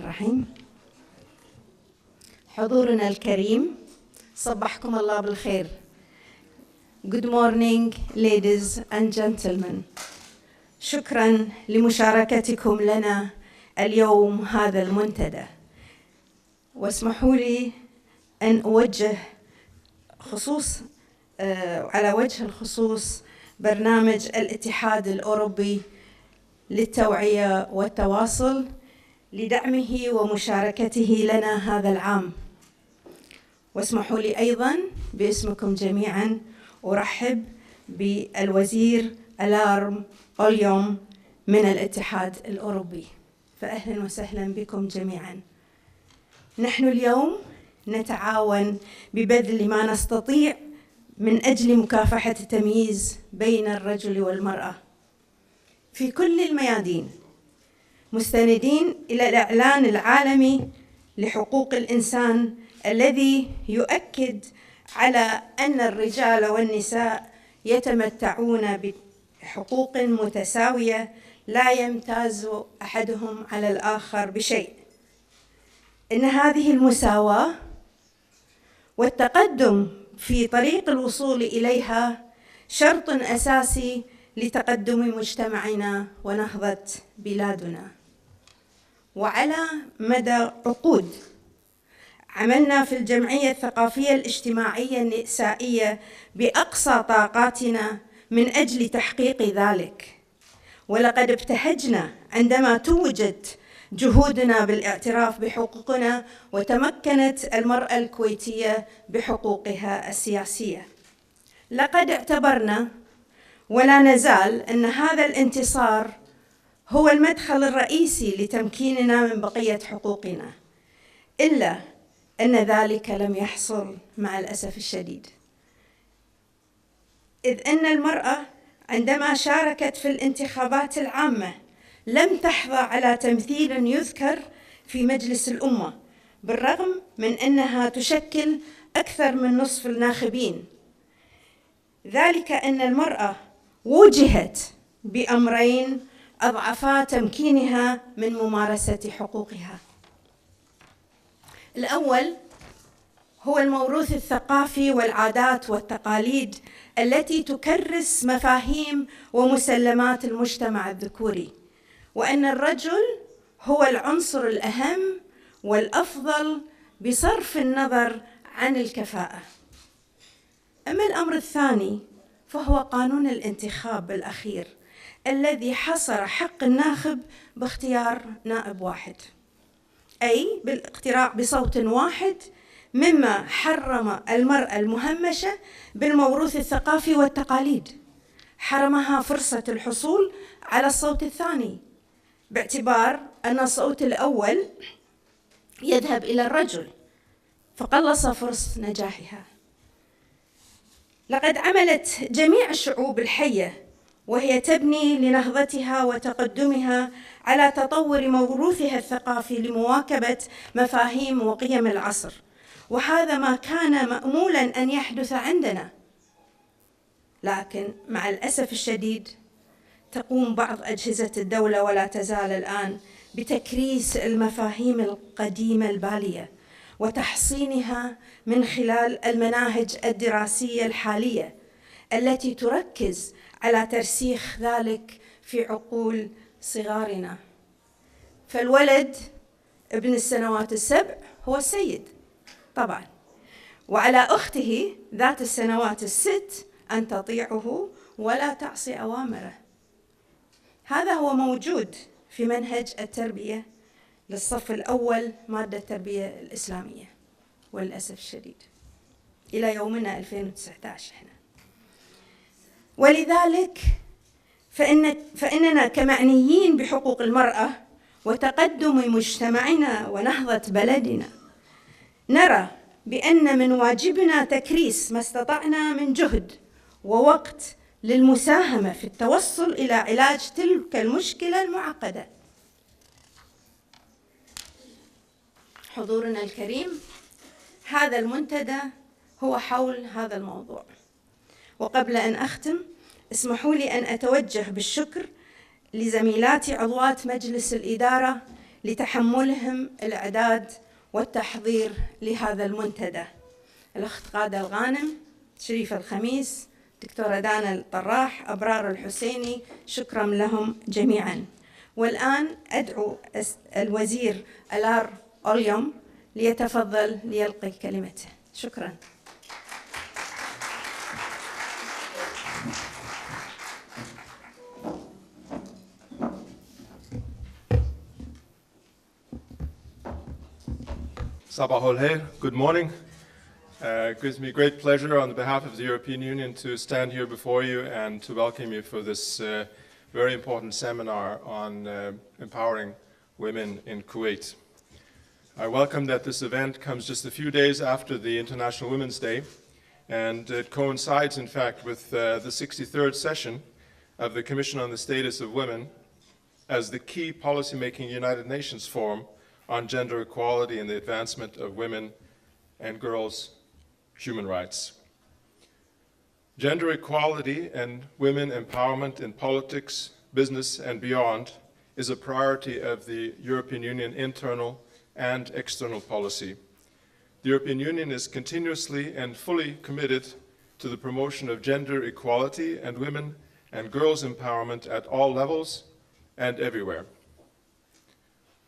الرحيم. حضورنا الكريم، صبحكم الله بالخير. Good morning ladies and gentlemen. شكرا لمشاركتكم لنا اليوم هذا المنتدى. واسمحوا لي أن أوجه على وجه الخصوص برنامج الاتحاد الأوربي للتوعية والتواصل لدعمه ومشاركته لنا هذا العام. واسمحوا لي أيضاً باسمكم جميعاً أرحب بالوزير اليوم من الاتحاد الأوروبي. فأهلاً وسهلاً بكم جميعاً. نحن اليوم نتعاون ببذل ما نستطيع من أجل مكافحة التمييز بين الرجل والمرأة في كل الميادين، مستندين إلى الإعلان العالمي لحقوق الإنسان الذي يؤكد على أن الرجال والنساء يتمتعون بحقوق متساوية لا يمتاز أحدهم على الآخر بشيء. إن هذه المساواة والتقدم في طريق الوصول إليها شرط أساسي لتقدم مجتمعنا ونهضة بلادنا. وعلى مدى عقود عملنا في الجمعية الثقافية الاجتماعية النسائية بأقصى طاقاتنا من أجل تحقيق ذلك، ولقد ابتهجنا عندما توجت جهودنا بالاعتراف بحقوقنا وتمكنت المرأة الكويتية بحقوقها السياسية. لقد اعتبرنا ولا نزال أن هذا الانتصار هو المدخل الرئيسي لتمكيننا من بقية حقوقنا، إلا أن ذلك لم يحصل مع الأسف الشديد، إذ أن المرأة عندما شاركت في الانتخابات العامة لم تحظى على تمثيل يذكر في مجلس الأمة، بالرغم من أنها تشكل أكثر من نصف الناخبين. ذلك أن المرأة وجهت بأمرين أضعفا تمكينها من ممارسة حقوقها. الأول هو الموروث الثقافي والعادات والتقاليد التي تكرس مفاهيم ومسلمات المجتمع الذكوري، وأن الرجل هو العنصر الأهم والأفضل بصرف النظر عن الكفاءة. أما الأمر الثاني فهو قانون الانتخاب الأخير الذي حصر حق الناخب باختيار نائب واحد، أي بالاقتراع بصوت واحد، مما حرم المرأة المهمشة بالموروث الثقافي والتقاليد، حرمها فرصة الحصول على الصوت الثاني، باعتبار أن الصوت الأول يذهب إلى الرجل، فقلص فرص نجاحها. لقد عملت جميع الشعوب الحية وهي تبني لنهضتها وتقدمها على تطور موروثها الثقافي لمواكبة مفاهيم وقيم العصر، وهذا ما كان مأمولاً أن يحدث عندنا. لكن مع الأسف الشديد تقوم بعض أجهزة الدولة ولا تزال الآن بتكريس المفاهيم القديمة البالية وتحصينها من خلال المناهج الدراسية الحالية التي تركز على ترسيخ ذلك في عقول صغارنا. فالولد ابن السنوات السبع هو السيد طبعا، وعلى أخته ذات السنوات الست أن تطيعه ولا تعصي أوامره. هذا هو موجود في منهج التربية للصف الأول مادة التربية الإسلامية، وللأسف الشديد إلى يومنا 2019 إحنا. ولذلك فإننا كمعنيين بحقوق المرأة وتقدم مجتمعنا ونهضة بلدنا نرى بأن من واجبنا تكريس ما استطعنا من جهد ووقت للمساهمة في التوصل إلى علاج تلك المشكلة المعقدة. حضورنا الكريم، هذا المنتدى هو حول هذا الموضوع. وقبل أن أختم اسمحوا لي أن أتوجه بالشكر لزميلاتي عضوات مجلس الإدارة لتحملهم الإعداد والتحضير لهذا المنتدى. الأخت غادة الغانم، شريف الخميس، دكتورة دانا الطراح، أبرار الحسيني، شكرا لهم جميعا. والآن أدعو الوزير أ.علي ليتفضل ليلقي كلمته. شكرا. Sabah ol-Khair, good morning. It gives me great pleasure on behalf of the European Union to stand here before you and to welcome you for this very important seminar on empowering women in Kuwait. I welcome that this event comes just a few days after the International Women's Day, and it coincides, in fact, with the 63rd session of the Commission on the Status of Women as the key policymaking United Nations forum on gender equality and the advancement of women and girls' human rights. Gender equality and women empowerment in politics, business, and beyond is a priority of the European Union internal and external policy. The European Union is continuously and fully committed to the promotion of gender equality and women and girls' empowerment at all levels and everywhere.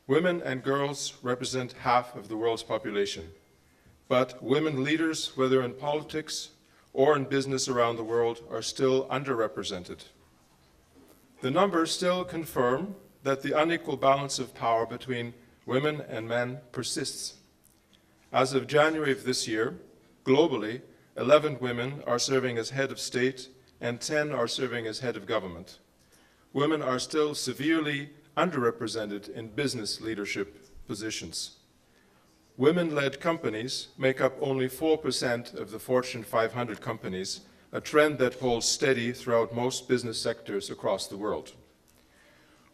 Women and girls represent half of the world's population, but women leaders, whether in politics or in business around the world, are still underrepresented. The numbers still confirm that the unequal balance of power between women and men persists. As of January of this year, globally, 11 women are serving as head of state and 10 are serving as head of government. Women are still severely underrepresented in business leadership positions. Women-led companies make up only 4% of the Fortune 500 companies, a trend that holds steady throughout most business sectors across the world.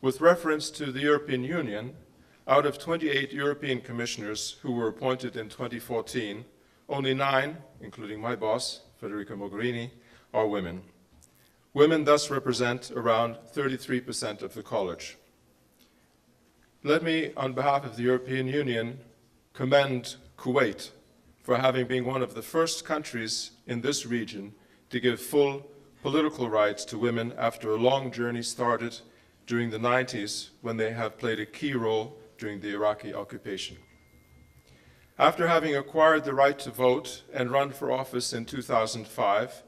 With reference to the European Union, out of 28 European commissioners who were appointed in 2014, only 9, including my boss, Federica Mogherini, are women. Women thus represent around 33% of the college. Let me, on behalf of the European Union, commend Kuwait for having been one of the first countries in this region to give full political rights to women after a long journey started during the 90s when they have played a key role during the Iraqi occupation. After having acquired the right to vote and run for office in 2005,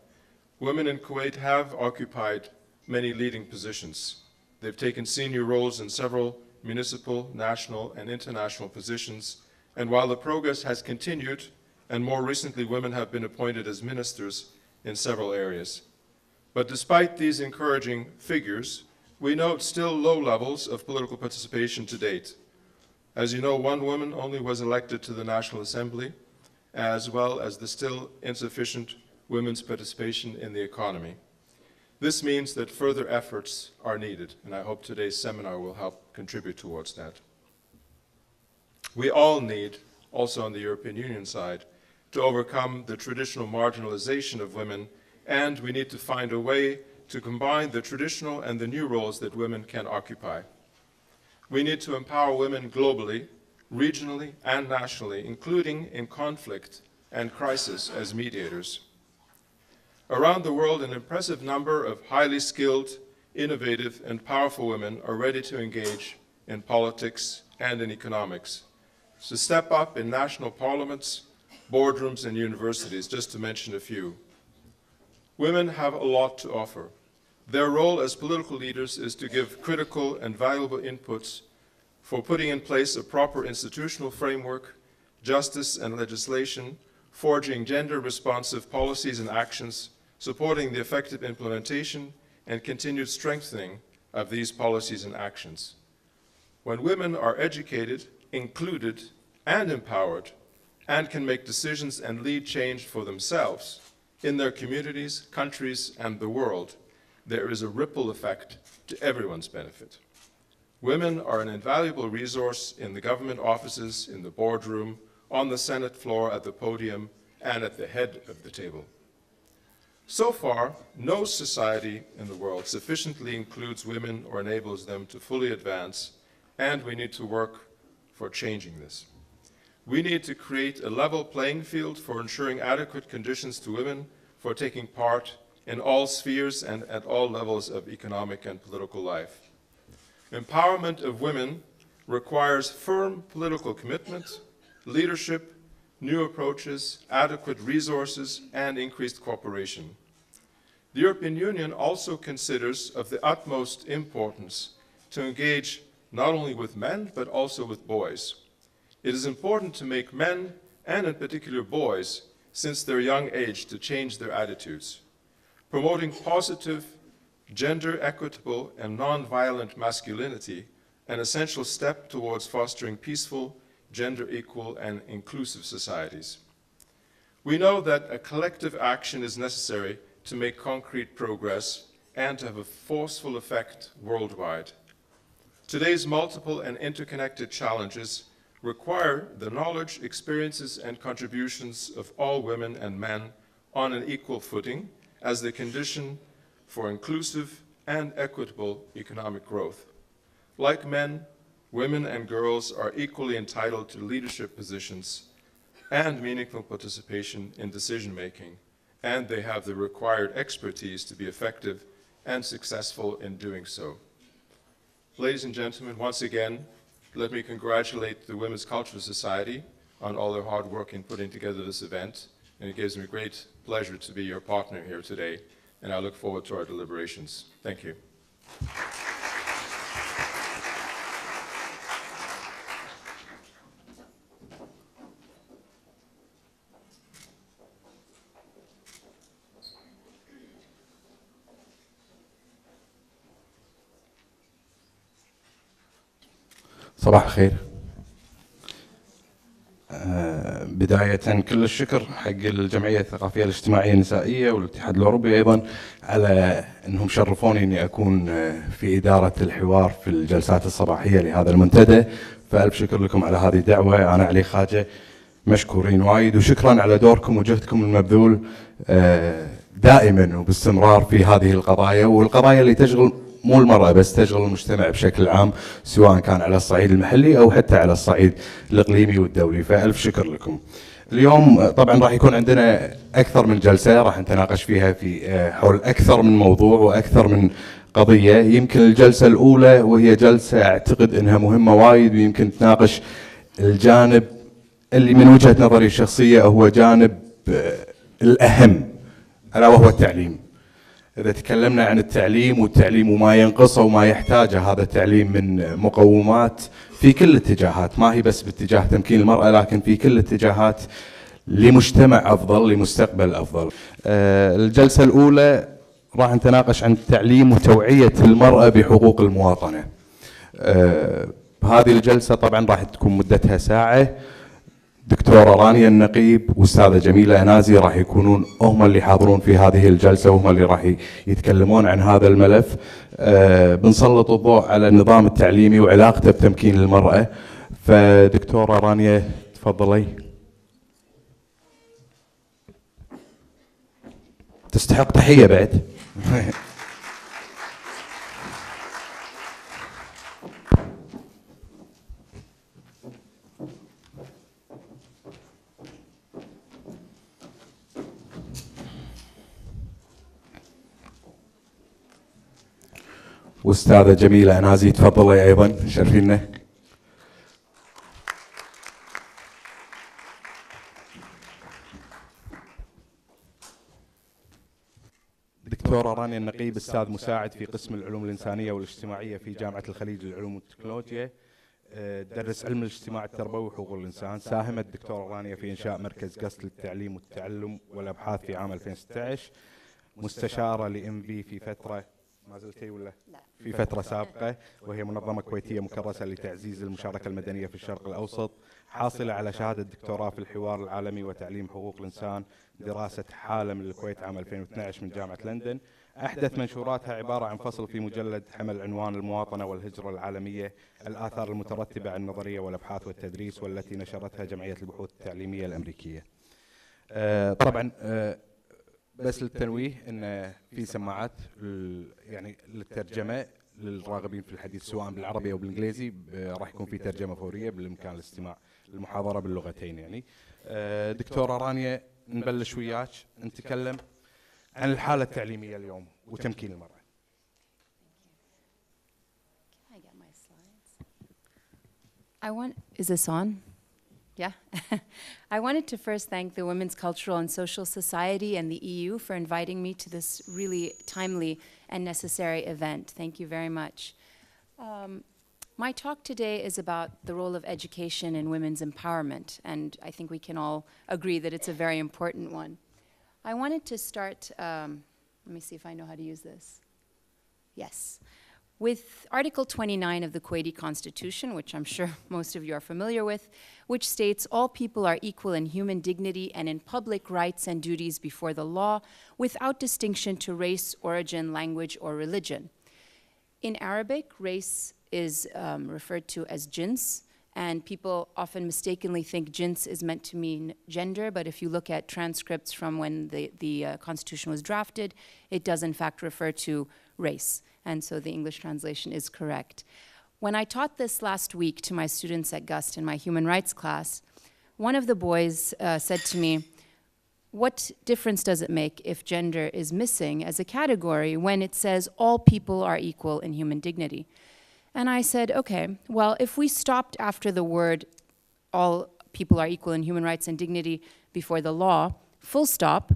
women in Kuwait have occupied many leading positions. They've taken senior roles in several municipal, national, and international positions, and while the progress has continued, and more recently women have been appointed as ministers in several areas. But despite these encouraging figures, we note still low levels of political participation to date. As you know, one woman only was elected to the National Assembly, as well as the still insufficient women's participation in the economy. This means that further efforts are needed, and I hope today's seminar will help contribute towards that. We all need, also on the European Union side, to overcome the traditional marginalization of women, and we need to find a way to combine the traditional and the new roles that women can occupy. We need to empower women globally, regionally, and nationally, including in conflict and crisis as mediators. Around the world, an impressive number of highly skilled, innovative, and powerful women are ready to engage in politics and in economics, to step up in national parliaments, boardrooms, and universities, just to mention a few. Women have a lot to offer. Their role as political leaders is to give critical and valuable inputs for putting in place a proper institutional framework, justice and legislation, forging gender-responsive policies and actions, supporting the effective implementation and continued strengthening of these policies and actions. When women are educated, included, and empowered, and can make decisions and lead change for themselves in their communities, countries, and the world, there is a ripple effect to everyone's benefit. Women are an invaluable resource in the government offices, in the boardroom, on the Senate floor, at the podium, and at the head of the table. So far, no society in the world sufficiently includes women or enables them to fully advance, and we need to work for changing this. We need to create a level playing field for ensuring adequate conditions to women for taking part in all spheres and at all levels of economic and political life. Empowerment of women requires firm political commitment, leadership, new approaches, adequate resources, and increased cooperation. The European Union also considers of the utmost importance to engage not only with men, but also with boys. It is important to make men, and in particular boys, since their young age, to change their attitudes. Promoting positive, gender equitable, and non-violent masculinity, an essential step towards fostering peaceful, gender equal, and inclusive societies. We know that a collective action is necessary to make concrete progress and to have a forceful effect worldwide. Today's multiple and interconnected challenges require the knowledge, experiences, and contributions of all women and men on an equal footing as the condition for inclusive and equitable economic growth. Like men, women and girls are equally entitled to leadership positions and meaningful participation in decision-making, and they have the required expertise to be effective and successful in doing so. Ladies and gentlemen, once again, let me congratulate the Women's Cultural Society on all their hard work in putting together this event, and it gives me great pleasure to be your partner here today, and I look forward to our deliberations. Thank you. صباح الخير. بداية كل الشكر حق الجمعية الثقافية الاجتماعية النسائية والاتحاد الأوربي أيضا على أنهم شرفوني أني أكون في إدارة الحوار في الجلسات الصباحية لهذا المنتدى، فألف شكر لكم على هذه الدعوة. أنا علي خاجة، مشكورين وايد، وشكرا على دوركم وجهدكم المبذول دائما وباستمرار في هذه القضايا، والقضايا اللي تشغل مو المرأة بس، تشغل المجتمع بشكل عام، سواء كان على الصعيد المحلي أو حتى على الصعيد الإقليمي والدولي، فألف شكر لكم. اليوم طبعا راح يكون عندنا أكثر من جلسة راح نتناقش فيها في حول أكثر من موضوع وأكثر من قضية. يمكن الجلسة الأولى وهي جلسة أعتقد أنها مهمة وايد، ويمكن تناقش الجانب اللي من وجهة نظري الشخصية هو جانب الأهم، ألا وهو التعليم. إذا تكلمنا عن التعليم والتعليم وما ينقصه وما يحتاجه هذا التعليم من مقومات في كل الاتجاهات، ما هي بس باتجاه تمكين المرأة، لكن في كل الاتجاهات لمجتمع أفضل، لمستقبل أفضل. الجلسة الأولى راح نتناقش عن التعليم وتوعية المرأة بحقوق المواطنة. هذه الجلسة طبعا راح تكون مدتها ساعة. دكتورة رانيا النقيب وأستاذة جميلة أنازي راح يكونون هم اللي حاضرون في هذه الجلسة، وهم اللي راح يتكلمون عن هذا الملف. بنسلط الضوء على النظام التعليمي وعلاقته بتمكين المرأة. فدكتورة رانيا تفضلي. تستحق تحية بعد. واستاذة جميلة أنازي تفضلي أيضا شرفينا. دكتورة رانيا النقيب أستاذ مساعد في قسم العلوم الإنسانية والاجتماعية في جامعة الخليج للعلوم والتكنولوجيا، درس علم الاجتماع التربوي وحقوق الإنسان. ساهمت الدكتورة رانيا في إنشاء مركز قصد للتعليم والتعلم والأبحاث في عام 2016. مستشارة لMV في فترة ما زلتي ولا؟ لا. في فترة سابقة، وهي منظمة كويتية مكرسة لتعزيز المشاركة المدنية في الشرق الأوسط. حاصلة على شهادة دكتوراه في الحوار العالمي وتعليم حقوق الإنسان، دراسة حالة من الكويت عام 2012 من جامعة لندن. أحدث منشوراتها عبارة عن فصل في مجلد حمل عنوان المواطنة والهجرة العالمية، الآثار المترتبة على النظرية والأبحاث والتدريس، والتي نشرتها جمعية البحوث التعليمية الأمريكية. طبعا بس للتنويه ان في سماعات يعني للترجمه للراغبين في الحديث سواء بالعربي أو بالإنجليزي راح يكون في ترجمة فورية بالإمكان الاستماع للمحاضرة باللغتين يعني. دكتورة رانيا نبلش وياك نتكلم عن الحالة التعليمية اليوم وتمكين المرأة. Is this on? Yeah. I wanted to first thank the Women's Cultural and Social Society and the EU for inviting me to this really timely and necessary event. Thank you very much. My talk today is about the role of education in women's empowerment, and I think we can all agree that it's a very important one. I wanted to start, let me see if I know how to use this. Yes. With Article 29 of the Kuwaiti Constitution, which I'm sure most of you are familiar with, which states all people are equal in human dignity and in public rights and duties before the law, without distinction to race, origin, language, or religion. In Arabic, race is referred to as jins, and people often mistakenly think jins is meant to mean gender, but if you look at transcripts from when the Constitution was drafted, it does in fact refer to race. And so the English translation is correct. When I taught this last week to my students at GUST in my human rights class, one of the boys said to me, what difference does it make if gender is missing as a category when it says all people are equal in human dignity? And I said, okay, well, if we stopped after the word all people are equal in human rights and dignity before the law, full stop,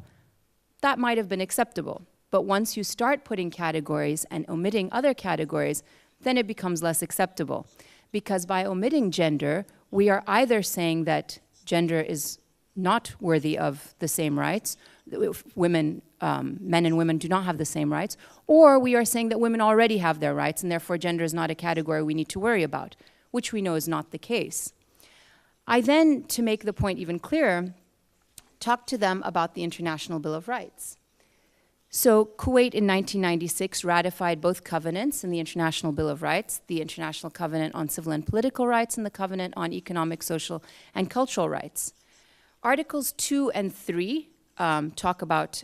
that might have been acceptable. But once you start putting categories and omitting other categories, then it becomes less acceptable. Because by omitting gender, we are either saying that gender is not worthy of the same rights, women, men and women do not have the same rights, or we are saying that women already have their rights and therefore gender is not a category we need to worry about, which we know is not the case. I then, to make the point even clearer, talked to them about the International Bill of Rights. So Kuwait in 1996 ratified both covenants in the International Bill of Rights, the International Covenant on Civil and Political Rights and the Covenant on Economic, Social, and Cultural Rights. Articles 2 and 3 talk about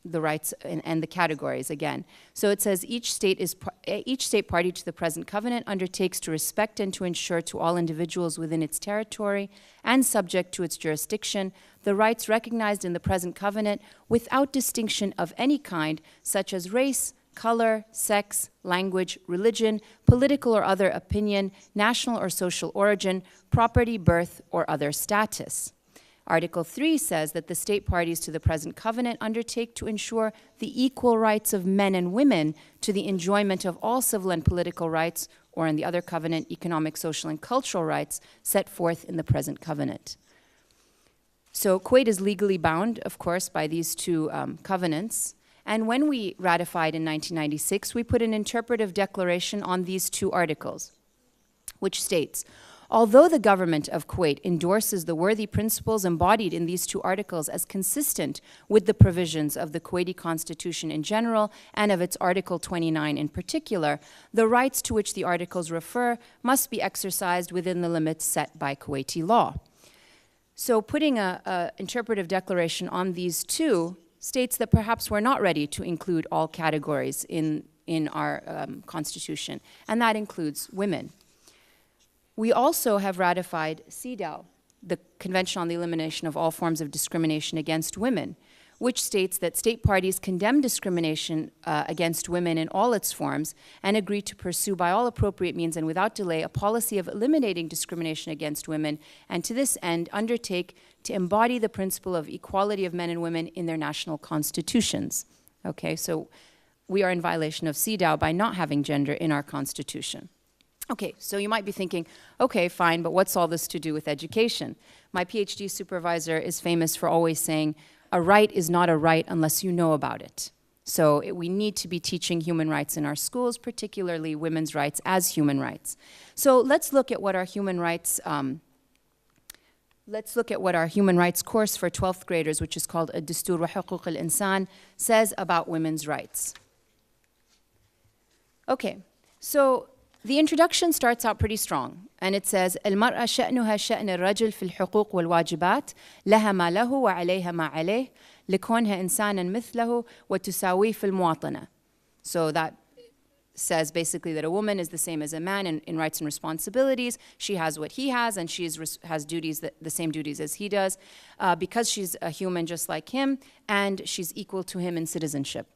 the rights and the categories again. So it says each state party to the present covenant undertakes to respect and to ensure to all individuals within its territory and subject to its jurisdiction the rights recognized in the present covenant without distinction of any kind, such as race, color, sex, language, religion, political or other opinion, national or social origin, property, birth, or other status. Article 3 says that the state parties to the present covenant undertake to ensure the equal rights of men and women to the enjoyment of all civil and political rights, or in the other covenant, economic, social, and cultural rights set forth in the present covenant. So Kuwait is legally bound, of course, by these two covenants. And when we ratified in 1996, we put an interpretive declaration on these two articles, which states, although the government of Kuwait endorses the worthy principles embodied in these two articles as consistent with the provisions of the Kuwaiti Constitution in general and of its Article 29 in particular, the rights to which the articles refer must be exercised within the limits set by Kuwaiti law. So putting an interpretive declaration on these two states that perhaps we're not ready to include all categories in our Constitution, and that includes women. We also have ratified CEDAW, the Convention on the Elimination of All Forms of Discrimination Against Women, which states that state parties condemn discrimination against women in all its forms and agree to pursue by all appropriate means and without delay a policy of eliminating discrimination against women, and to this end undertake to embody the principle of equality of men and women in their national constitutions. Okay, so we are in violation of CEDAW by not having gender in our constitution. Okay, so you might be thinking, okay, fine, but what's all this to do with education? My PhD supervisor is famous for always saying, a right is not a right unless you know about it. So we need to be teaching human rights in our schools, particularly women's rights as human rights. So let's look at what our human rights course for 12th graders, which is called الدستور وحقوق الإنسان, says about women's rights. Okay, so the introduction starts out pretty strong, and it says المرأة شأنها شأن الرجل في الحقوق والواجبات لها ما له وعليها ما عليه لكونها إنسانا مثله وتساويه في المواطنة. So that says basically that a woman is the same as a man in rights and responsibilities. She has what he has, and she has duties, the same duties as he does, because she's a human just like him, and she's equal to him in citizenship.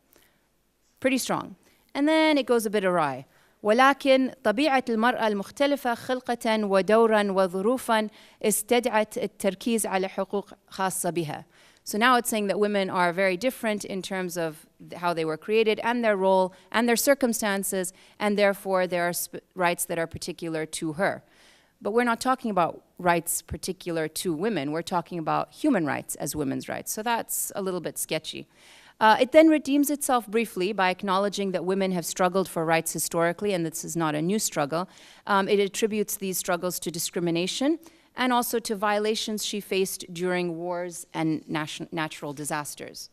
Pretty strong. And then it goes a bit awry. ولكن طبيعة المرأة المختلفة خلقة ودورا وظروفا استدعت التركيز على حقوق خاصة بها. So now it's saying that women are very different in terms of how they were created and their role and their circumstances, and therefore there are rights that are particular to her. But we're not talking about rights particular to women. We're talking about human rights as women's rights. So that's a little bit sketchy. It then redeems itself briefly by acknowledging that women have struggled for rights historically, and this is not a new struggle. It attributes these struggles to discrimination and also to violations she faced during wars and natural disasters.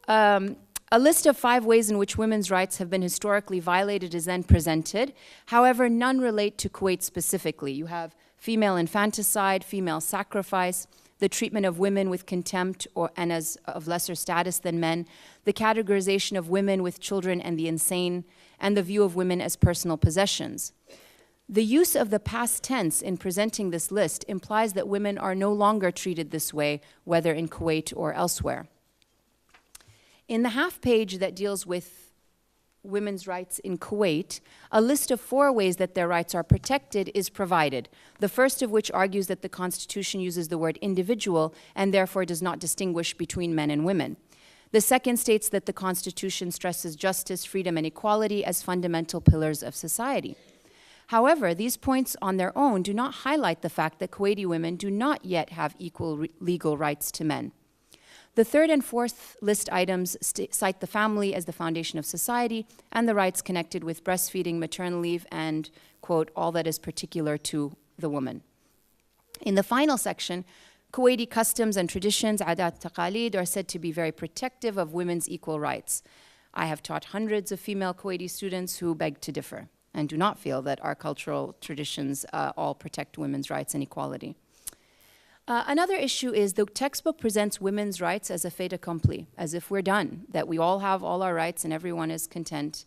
A list of 5 ways in which women's rights have been historically violated is then presented. However, none relate to Kuwait specifically. You have female infanticide, female sacrifice, the treatment of women with contempt and as of lesser status than men, the categorization of women with children and the insane, and the view of women as personal possessions. The use of the past tense in presenting this list implies that women are no longer treated this way, whether in Kuwait or elsewhere. In the half page that deals with women's rights in Kuwait, a list of 4 ways that their rights are protected is provided, the first of which argues that the Constitution uses the word individual and therefore does not distinguish between men and women. The second states that the Constitution stresses justice, freedom, and equality as fundamental pillars of society. However, these points on their own do not highlight the fact that Kuwaiti women do not yet have equal legal rights to men. The third and fourth list items cite the family as the foundation of society and the rights connected with breastfeeding, maternal leave, and, quote, all that is particular to the woman. In the final section, Kuwaiti customs and traditions, adat taqalid, are said to be very protective of women's equal rights. I have taught hundreds of female Kuwaiti students who beg to differ and do not feel that our cultural traditions all protect women's rights and equality. Another issue is the textbook presents women's rights as a fait accompli, as if we're done, that we all have all our rights and everyone is content.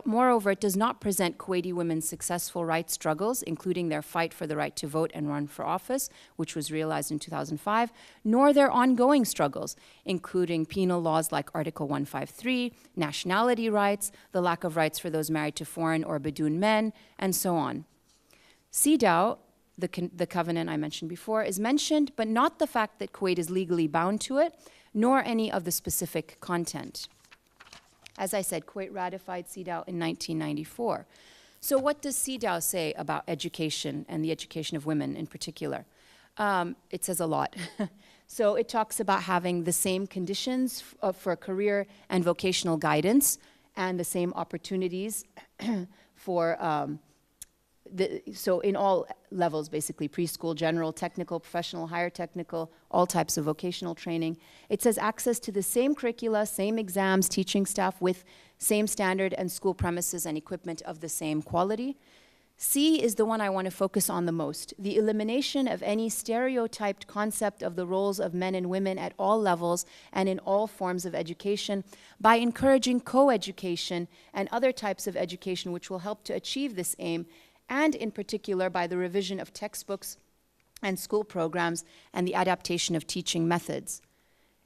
Moreover, it does not present Kuwaiti women's successful rights struggles, including their fight for the right to vote and run for office, which was realized in 2005, nor their ongoing struggles, including penal laws like Article 153, nationality rights, the lack of rights for those married to foreign or Badoon men, and so on. CEDAW, the covenant I mentioned before, is mentioned, but not the fact that Kuwait is legally bound to it, nor any of the specific content. As I said, Kuwait ratified CEDAW in 1994. So what does CEDAW say about education and the education of women in particular? It says a lot. So it talks about having the same conditions for career and vocational guidance and the same opportunities for so in all levels, basically, preschool, general, technical, professional, higher technical, all types of vocational training. It says access to the same curricula, same exams, teaching staff with same standard and school premises and equipment of the same quality. C is the one I want to focus on the most, the elimination of any stereotyped concept of the roles of men and women at all levels and in all forms of education by encouraging co-education and other types of education which will help to achieve this aim, and in particular by the revision of textbooks and school programs and the adaptation of teaching methods.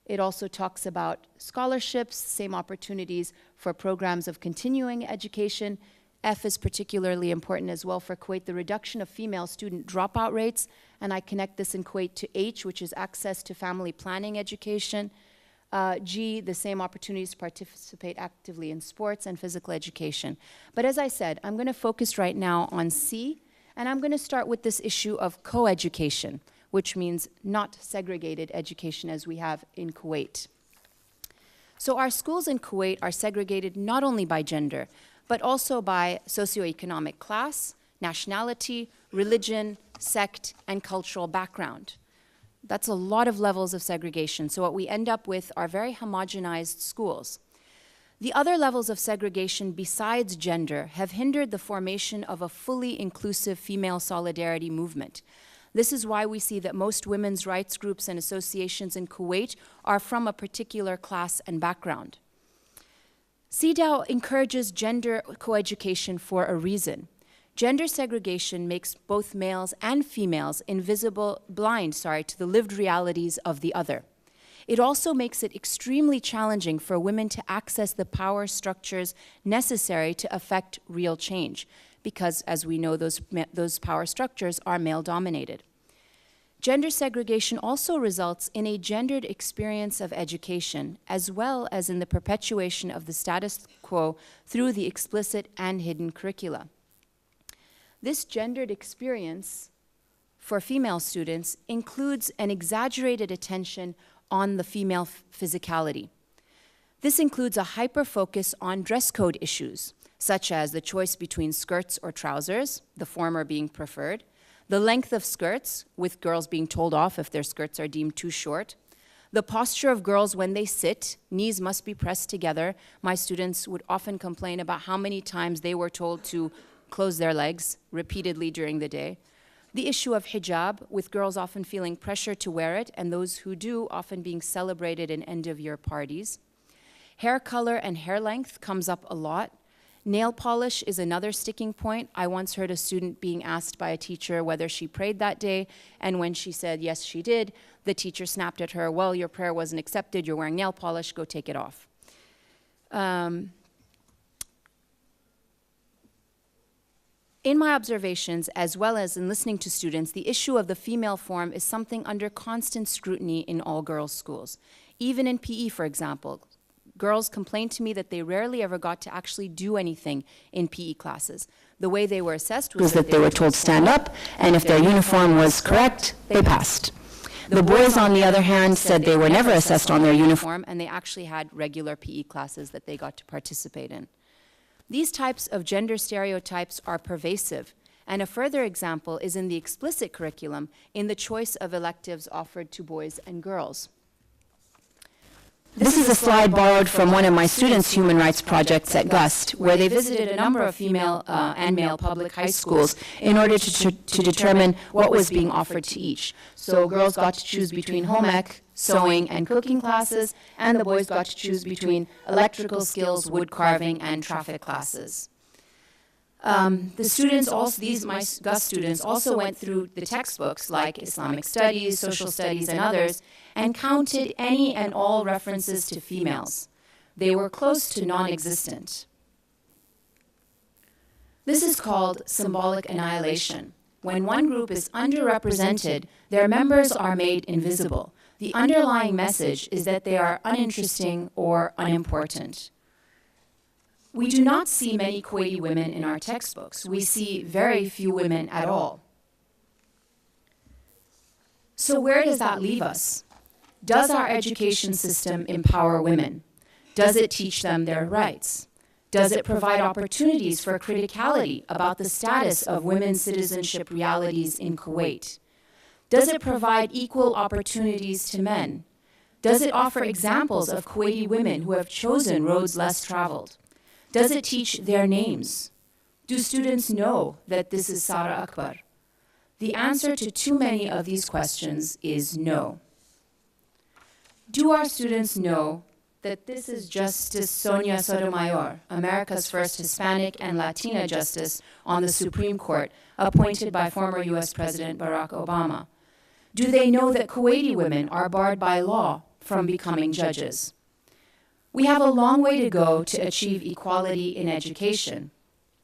It also talks about scholarships, same opportunities for programs of continuing education. F is particularly important as well for Kuwait, the reduction of female student dropout rates, and I connect this in Kuwait to H, which is access to family planning education. G, the same opportunities to participate actively in sports and physical education. But as I said, I'm going to focus right now on C, and I'm going to start with this issue of co-education, which means not segregated education as we have in Kuwait. So our schools in Kuwait are segregated not only by gender, but also by socioeconomic class, nationality, religion, sect, and cultural background. That's a lot of levels of segregation. So what we end up with are very homogenized schools. The other levels of segregation besides gender have hindered the formation of a fully inclusive female solidarity movement. This is why we see that most women's rights groups and associations in Kuwait are from a particular class and background. CEDAW encourages gender coeducation for a reason. Gender segregation makes both males and females blind to the lived realities of the other. It also makes it extremely challenging for women to access the power structures necessary to affect real change, because, as we know, those power structures are male-dominated. Gender segregation also results in a gendered experience of education, as well as in the perpetuation of the status quo through the explicit and hidden curricula. This gendered experience for female students includes an exaggerated attention on the female physicality. This includes a hyper-focus on dress code issues, such as the choice between skirts or trousers, the former being preferred, the length of skirts, with girls being told off if their skirts are deemed too short, the posture of girls when they sit, knees must be pressed together. My students would often complain about how many times they were told to close their legs repeatedly during the day. The issue of hijab, with girls often feeling pressure to wear it, and those who do often being celebrated in end-of-year parties. Hair color and hair length comes up a lot. Nail polish is another sticking point. I once heard a student being asked by a teacher whether she prayed that day, and when she said yes, she did, the teacher snapped at her, well, your prayer wasn't accepted, you're wearing nail polish, go take it off. In my observations, as well as in listening to students, the issue of the female form is something under constant scrutiny in all girls' schools. Even in PE, for example, girls complained to me that they rarely ever got to actually do anything in PE classes. The way they were assessed was that they were told stand up, and if their uniform was correct, they passed. The boys, on the other hand, said they were never assessed on their uniform, and they actually had regular PE classes that they got to participate in. These types of gender stereotypes are pervasive, and a further example is in the explicit curriculum in the choice of electives offered to boys and girls. This is a slide borrowed from one of my students' human rights projects at GUST, where they visited a number of female and male public high schools in order to determine what was being offered to each. So girls got to choose between home ec, sewing, and cooking classes, and the boys got to choose between electrical skills, wood carving, and traffic classes. The students also, my GUST students also went through the textbooks like Islamic studies, social studies, and others, and counted any and all references to females. They were close to non-existent. This is called symbolic annihilation. When one group is underrepresented, their members are made invisible. The underlying message is that they are uninteresting or unimportant. We do not see many Kuwaiti women in our textbooks. We see very few women at all. So where does that leave us? Does our education system empower women? Does it teach them their rights? Does it provide opportunities for criticality about the status of women's citizenship realities in Kuwait? Does it provide equal opportunities to men? Does it offer examples of Kuwaiti women who have chosen roads less traveled? Does it teach their names? Do students know that this is Sara Akbar? The answer to too many of these questions is no. Do our students know that this is Justice Sonia Sotomayor, America's first Hispanic and Latina justice on the Supreme Court, appointed by former US President Barack Obama? Do they know that Kuwaiti women are barred by law from becoming judges? We have a long way to go to achieve equality in education.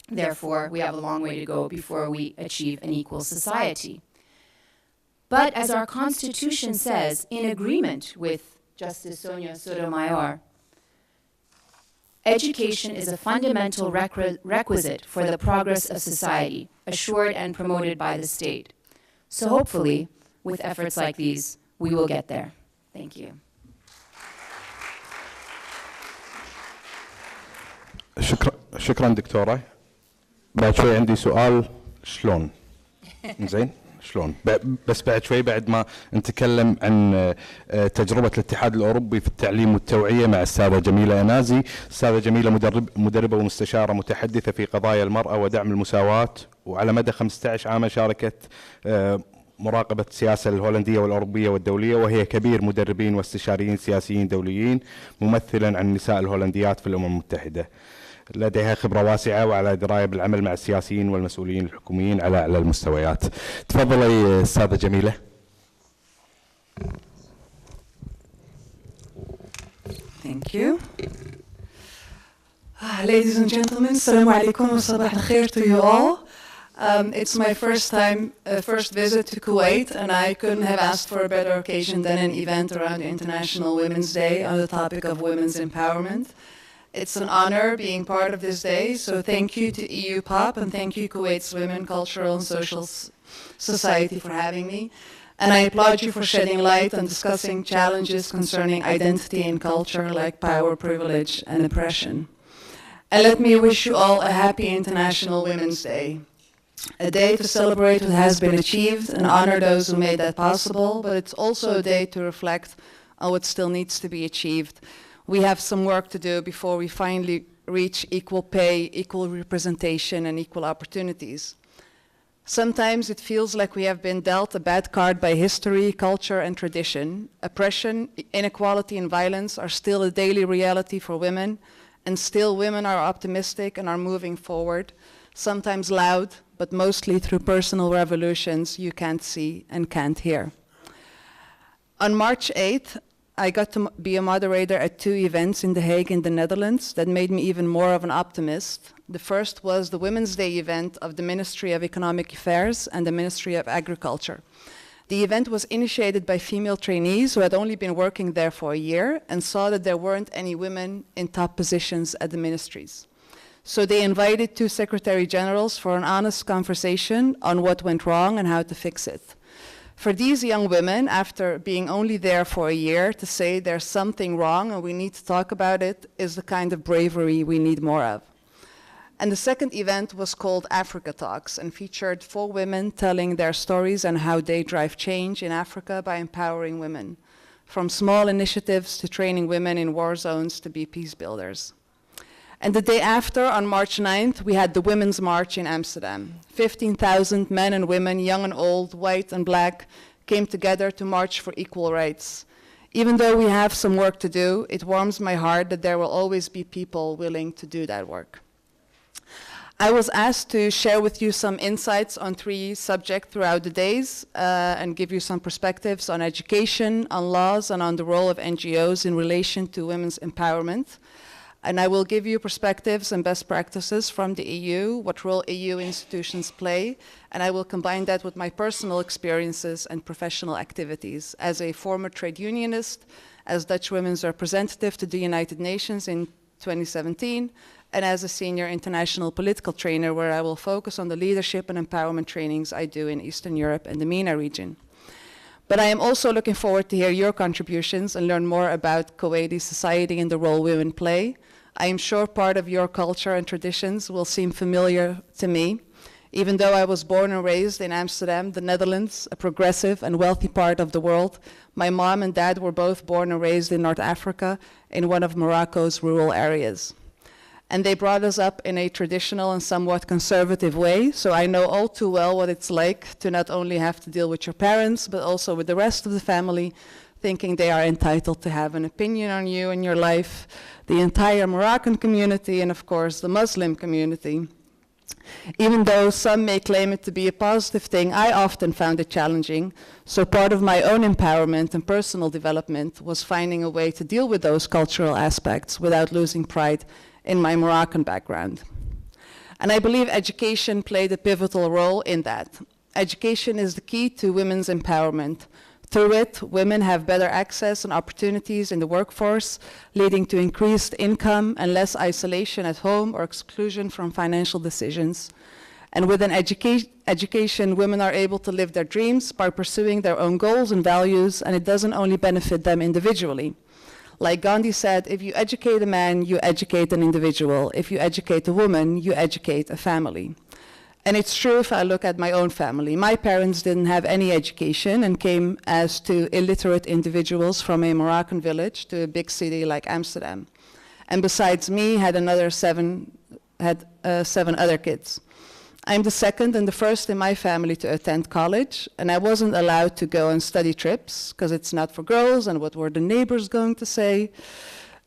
Therefore, we have a long way to go before we achieve an equal society. But as our Constitution says, in agreement with Justice Sonia Sotomayor, education is a fundamental requisite for the progress of society, assured and promoted by the state. So hopefully, with efforts like these, we will get there. Thank you. شكرا دكتورة. بعد شوي عندي سؤال شلون؟ زين؟ شلون؟ بس بعد شوي بعد ما نتكلم عن تجربة الاتحاد الأوربي في التعليم والتوعية مع السادة جميلة أنازي. السادة جميلة مدربة ومستشارة متحدثة في قضايا المرأة ودعم المساواة، وعلى مدى 15 عاما شاركت مراقبة السياسة الهولندية والأوربية والدولية، وهي كبير مدربين واستشاريين سياسيين دوليين ممثلا عن النساء الهولنديات في الأمم المتحدة. لديها خبرة واسعة وعلى دراية بالعمل مع السياسيين والمسؤولين الحكوميين على أعلى المستويات. تفضلي أستاذة جميلة. Thank you. Ladies and gentlemen, assalamu alaikum wa sabah al-khair to you all. It's my first visit to Kuwait, and I couldn't have asked for a better occasion than an event around International Women's Day on the topic of women's empowerment. It's an honor being part of this day, so thank you to EU POP and thank you Kuwait's Women, Cultural and Social Society for having me. And I applaud you for shedding light on discussing challenges concerning identity and culture like power, privilege, and oppression. And let me wish you all a happy International Women's Day. A day to celebrate what has been achieved and honor those who made that possible, but it's also a day to reflect on what still needs to be achieved. We have some work to do before we finally reach equal pay, equal representation, and equal opportunities. Sometimes it feels like we have been dealt a bad card by history, culture, and tradition. Oppression, inequality, and violence are still a daily reality for women, and still women are optimistic and are moving forward, sometimes loud, but mostly through personal revolutions you can't see and can't hear. On March 8th, I got to be a moderator at 2 events in The Hague in the Netherlands that made me even more of an optimist. The first was the Women's Day event of the Ministry of Economic Affairs and the Ministry of Agriculture. The event was initiated by female trainees who had only been working there for a year and saw that there weren't any women in top positions at the ministries. So they invited 2 secretary generals for an honest conversation on what went wrong and how to fix it. For these young women, after being only there for a year, to say there's something wrong and we need to talk about it is the kind of bravery we need more of. And the second event was called Africa Talks and featured 4 women telling their stories and how they drive change in Africa by empowering women, from small initiatives to training women in war zones to be peace builders. And the day after, on March 9th, we had the Women's March in Amsterdam. 15,000 men and women, young and old, white and black, came together to march for equal rights. Even though we have some work to do, it warms my heart that there will always be people willing to do that work. I was asked to share with you some insights on 3 subjects throughout the days and give you some perspectives on education, on laws, and on the role of NGOs in relation to women's empowerment. And I will give you perspectives and best practices from the EU, what role EU institutions play, and I will combine that with my personal experiences and professional activities as a former trade unionist, as Dutch women's representative to the United Nations in 2017, and as a senior international political trainer where I will focus on the leadership and empowerment trainings I do in Eastern Europe and the MENA region. But I am also looking forward to hear your contributions and learn more about Kuwaiti society and the role women play. I am sure part of your culture and traditions will seem familiar to me. Even though I was born and raised in Amsterdam, the Netherlands, a progressive and wealthy part of the world, my mom and dad were both born and raised in North Africa in one of Morocco's rural areas. And they brought us up in a traditional and somewhat conservative way, so I know all too well what it's like to not only have to deal with your parents, but also with the rest of the family, thinking they are entitled to have an opinion on you and your life, the entire Moroccan community, and of course the Muslim community. Even though some may claim it to be a positive thing, I often found it challenging, so part of my own empowerment and personal development was finding a way to deal with those cultural aspects without losing pride in my Moroccan background. And I believe education played a pivotal role in that. Education is the key to women's empowerment. Through it, women have better access and opportunities in the workforce, leading to increased income and less isolation at home or exclusion from financial decisions. And with an education, women are able to live their dreams by pursuing their own goals and values, and it doesn't only benefit them individually. Like Gandhi said, if you educate a man, you educate an individual. If you educate a woman, you educate a family. And it's true if I look at my own family. My parents didn't have any education and came as 2 illiterate individuals from a Moroccan village to a big city like Amsterdam. And besides me, had 7 other kids. I'm the second and the first in my family to attend college, and I wasn't allowed to go on study trips because it's not for girls, and what were the neighbors going to say?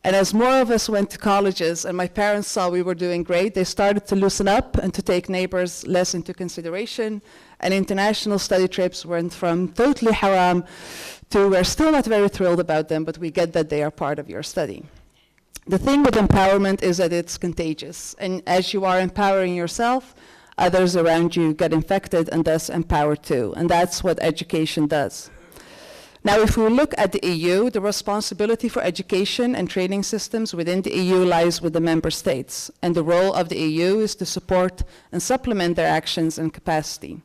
And as more of us went to colleges and my parents saw we were doing great, they started to loosen up and to take neighbors less into consideration, and international study trips went from totally haram to we're still not very thrilled about them, but we get that they are part of your study. The thing with empowerment is that it's contagious, and as you are empowering yourself, others around you get infected and thus empowered too, and that's what education does. Now, if we look at the EU, the responsibility for education and training systems within the EU lies with the member states, and the role of the EU is to support and supplement their actions and capacity.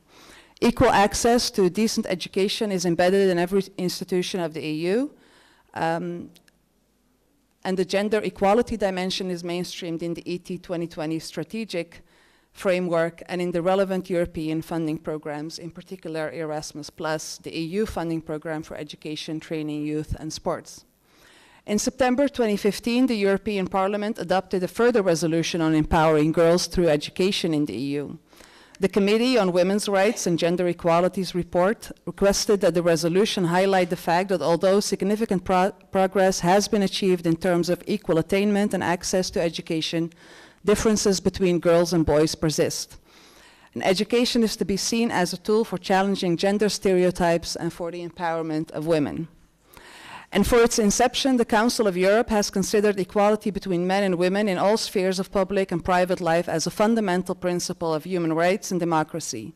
Equal access to decent education is embedded in every institution of the EU, and the gender equality dimension is mainstreamed in the ET 2020 strategic framework and in the relevant European funding programs, in particular Erasmus+, the EU funding program for education, training, youth, and sports. In September 2015, the European Parliament adopted a further resolution on empowering girls through education in the EU. The Committee on Women's Rights and Gender Equality's report requested that the resolution highlight the fact that although significant progress has been achieved in terms of equal attainment and access to education, differences between girls and boys persist. And education is to be seen as a tool for challenging gender stereotypes and for the empowerment of women. And for its inception, the Council of Europe has considered equality between men and women in all spheres of public and private life as a fundamental principle of human rights and democracy.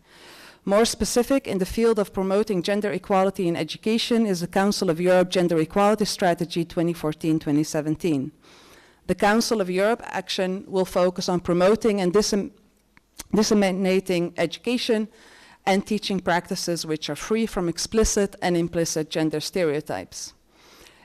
More specific, in the field of promoting gender equality in education is the Council of Europe Gender Equality Strategy 2014-2017. The Council of Europe action will focus on promoting and disseminating education and teaching practices which are free from explicit and implicit gender stereotypes.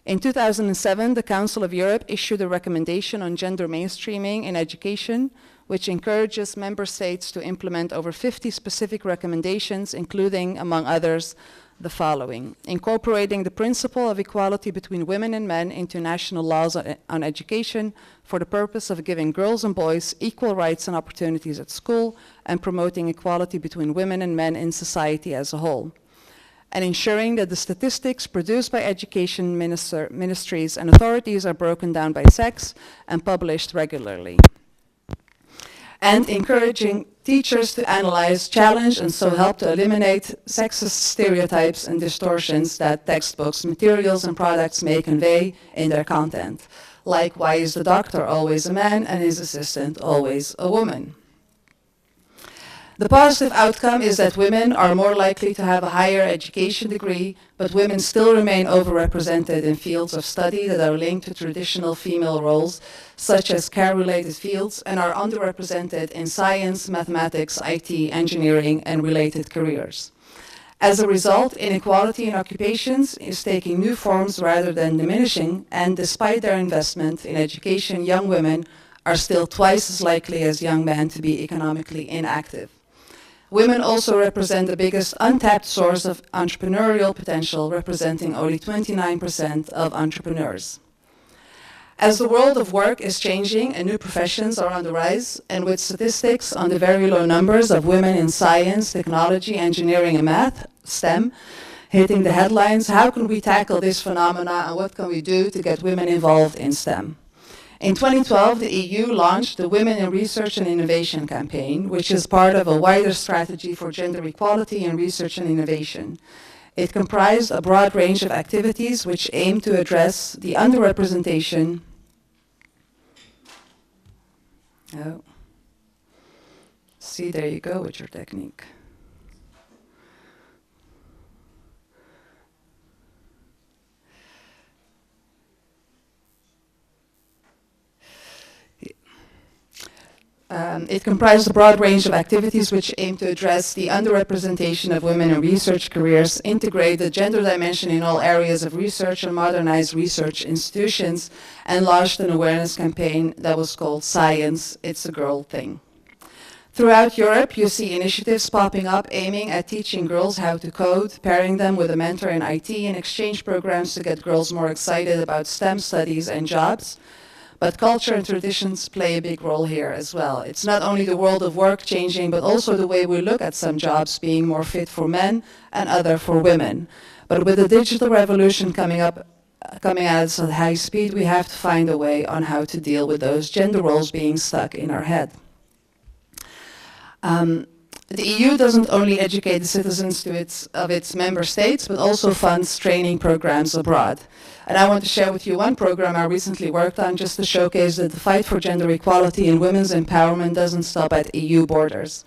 In 2007, the Council of Europe issued a recommendation on gender mainstreaming in education, which encourages member states to implement over 50 specific recommendations, including, among others, the following: incorporating the principle of equality between women and men into national laws on education for the purpose of giving girls and boys equal rights and opportunities at school and promoting equality between women and men in society as a whole. And ensuring that the statistics produced by education ministries and authorities are broken down by sex and published regularly. And encouraging teachers to analyze, challenge, and so help to eliminate sexist stereotypes and distortions that textbooks, materials, and products may convey in their content. Like, why is the doctor always a man and his assistant always a woman? The positive outcome is that women are more likely to have a higher education degree, but women still remain overrepresented in fields of study that are linked to traditional female roles, such as care-related fields, and are underrepresented in science, mathematics, IT, engineering, and related careers. As a result, inequality in occupations is taking new forms rather than diminishing, and despite their investment in education, young women are still twice as likely as young men to be economically inactive. Women also represent the biggest untapped source of entrepreneurial potential, representing only 29% of entrepreneurs. As the world of work is changing and new professions are on the rise, and with statistics on the very low numbers of women in science, technology, engineering, and math, STEM, hitting the headlines, how can we tackle this phenomena and what can we do to get women involved in STEM? In 2012, the EU launched the Women in Research and Innovation campaign, which is part of a wider strategy for gender equality in research and innovation. It comprised a broad range of activities which aim to address the underrepresentation. Oh. See, there you go with your technique. It comprised a broad range of activities which aim to address the underrepresentation of women in research careers, integrate the gender dimension in all areas of research, and modernize research institutions, and launched an awareness campaign that was called Science, It's a Girl Thing. Throughout Europe, you see initiatives popping up aiming at teaching girls how to code, pairing them with a mentor in IT, and exchange programs to get girls more excited about STEM studies and jobs. But culture and traditions play a big role here as well. It's not only the world of work changing, but also the way we look at some jobs being more fit for men and other for women. But with the digital revolution coming at us at high speed, we have to find a way on how to deal with those gender roles being stuck in our head. The EU doesn't only educate the citizens of its member states, but also funds training programs abroad. And I want to share with you one program I recently worked on just to showcase that the fight for gender equality and women's empowerment doesn't stop at EU borders.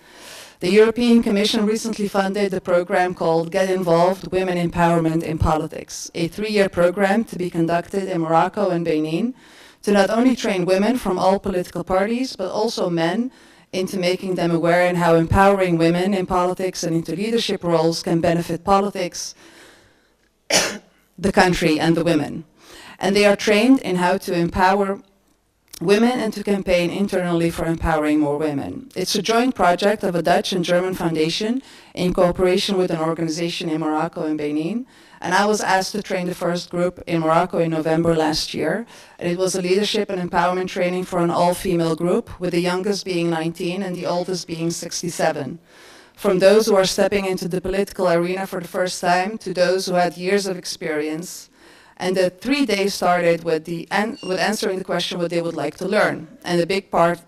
The European Commission recently funded a program called Get Involved, Women Empowerment in Politics, a 3-year program to be conducted in Morocco and Benin to not only train women from all political parties, but also men into making them aware and how empowering women in politics and into leadership roles can benefit politics, the country, and the women. And they are trained in how to empower women and to campaign internally for empowering more women. It's a joint project of a Dutch and German foundation in cooperation with an organization in Morocco and Benin. And I was asked to train the first group in Morocco in November last year. And it was a leadership and empowerment training for an all-female group, with the youngest being 19 and the oldest being 67. From those who are stepping into the political arena for the first time to those who had years of experience. And the 3 days started with answering the question what they would like to learn. And a big part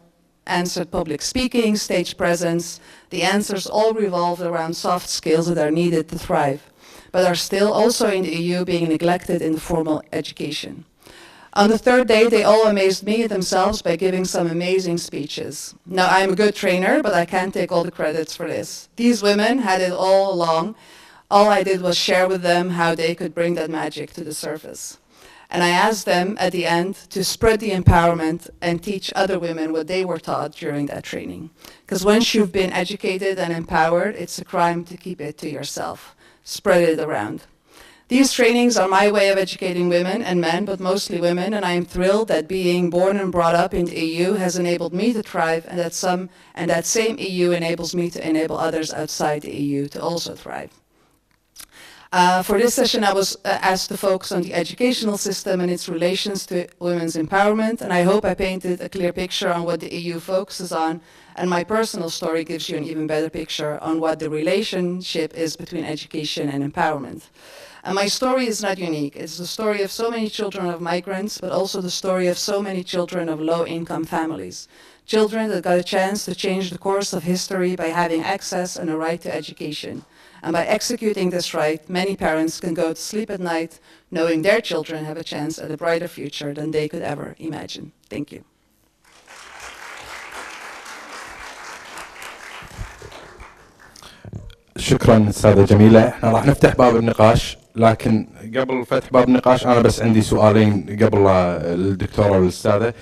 answered public speaking, stage presence. The answers all revolved around soft skills that are needed to thrive, but are still also in the EU being neglected in the formal education. On the 3rd day, they all amazed me themselves by giving some amazing speeches. Now, I'm a good trainer, but I can't take all the credits for this. These women had it all along. All I did was share with them how they could bring that magic to the surface. And I asked them at the end to spread the empowerment and teach other women what they were taught during that training. Because once you've been educated and empowered, it's a crime to keep it to yourself. Spread it around. These trainings are my way of educating women and men, but mostly women, and I am thrilled that being born and brought up in the EU has enabled me to thrive, and that same EU enables me to enable others outside the EU to also thrive. For this session, I was asked to focus on the educational system and its relations to women's empowerment, and I hope I painted a clear picture on what the EU focuses on, and my personal story gives you an even better picture on what the relationship is between education and empowerment. And my story is not unique. It's the story of so many children of migrants, but also the story of so many children of low-income families. Children that got a chance to change the course of history by having access and a right to education. And by executing this right, many parents can go to sleep at night knowing their children have a chance at a brighter future than they could ever imagine. Thank you. شكرا أستاذة جميلة. احنا راح نفتح باب النقاش، لكن قبل فتح باب النقاش أنا بس عندي سؤالين قبل الدكتورة والأستاذة.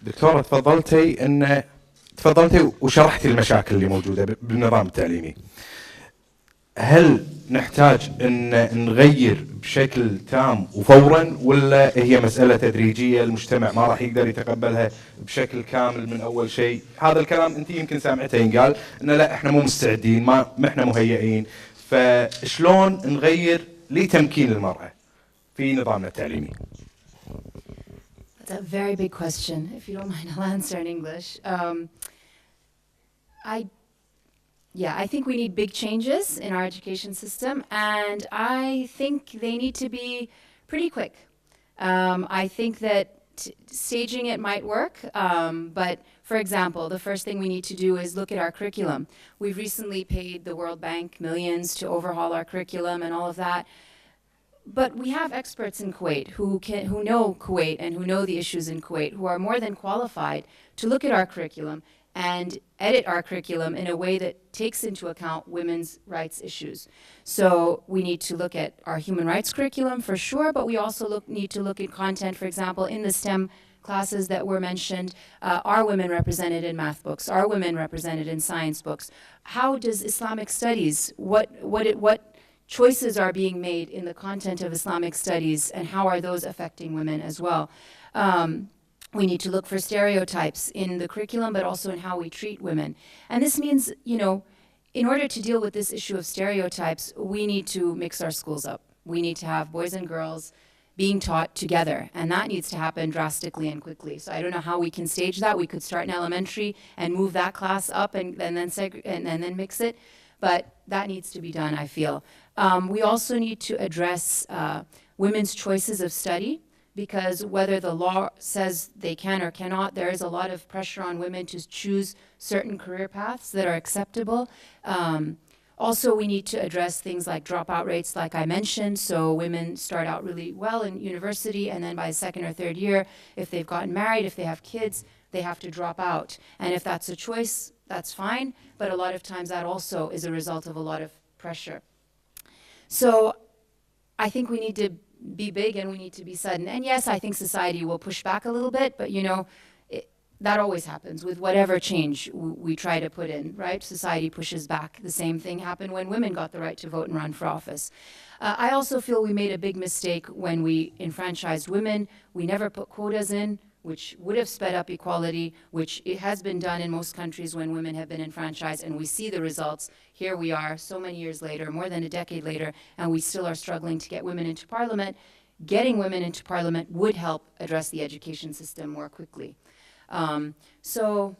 دكتورة تفضلتي وشرحتي المشاكل اللي موجودة بالنظام التعليمي. هل نحتاج أن نغير بشكل تام وفورا، ولا هي مسألة تدريجية المجتمع ما راح يقدر يتقبلها بشكل كامل من أول شيء؟ هذا الكلام أنت يمكن سامعته ينقال إن لا إحنا مو مستعدين، ما إحنا مهيئين. فشلون نغير لتمكين المرأة في نظامنا التعليمي؟ That's a very big question. If you don't mind, I'll answer in English. I think we need big changes in our education system, and I think they need to be pretty quick. I think that staging it might work, but for example, the first thing we need to do is look at our curriculum. We've recently paid the World Bank millions to overhaul our curriculum and all of that. But we have experts in Kuwait who know Kuwait and who know the issues in Kuwait, who are more than qualified to look at our curriculum and edit our curriculum in a way that takes into account women's rights issues. So we need to look at our human rights curriculum for sure, but we also need to look at content, for example, in the STEM classes that were mentioned. Are women represented in math books? Are women represented in science books? How does Islamic studies, what choices are being made in the content of Islamic studies, and how are those affecting women as well? We need to look for stereotypes in the curriculum, but also in how we treat women. And this means, in order to deal with this issue of stereotypes, we need to mix our schools up. We need to have boys and girls being taught together, and that needs to happen drastically and quickly. So I don't know how we can stage that. We could start in elementary and move that class up and then mix it, but that needs to be done, I feel. We also need to address women's choices of study, because whether the law says they can or cannot, there is a lot of pressure on women to choose certain career paths that are acceptable. Also, we need to address things like dropout rates, like I mentioned. So women start out really well in university, and then by the second or third year, if they've gotten married, if they have kids, they have to drop out. And if that's a choice, that's fine. But a lot of times that also is a result of a lot of pressure. So I think we need to be big and we need to be sudden. And yes, I think society will push back a little bit, but you know, that always happens with whatever change we try to put in, right? Society pushes back. The same thing happened when women got the right to vote and run for office. I also feel we made a big mistake when we enfranchised women. We never put quotas in, which would have sped up equality, which it has been done in most countries when women have been enfranchised, and we see the results. Here we are so many years later, more than a decade later, and we still are struggling to get women into parliament. Getting women into parliament would help address the education system more quickly. So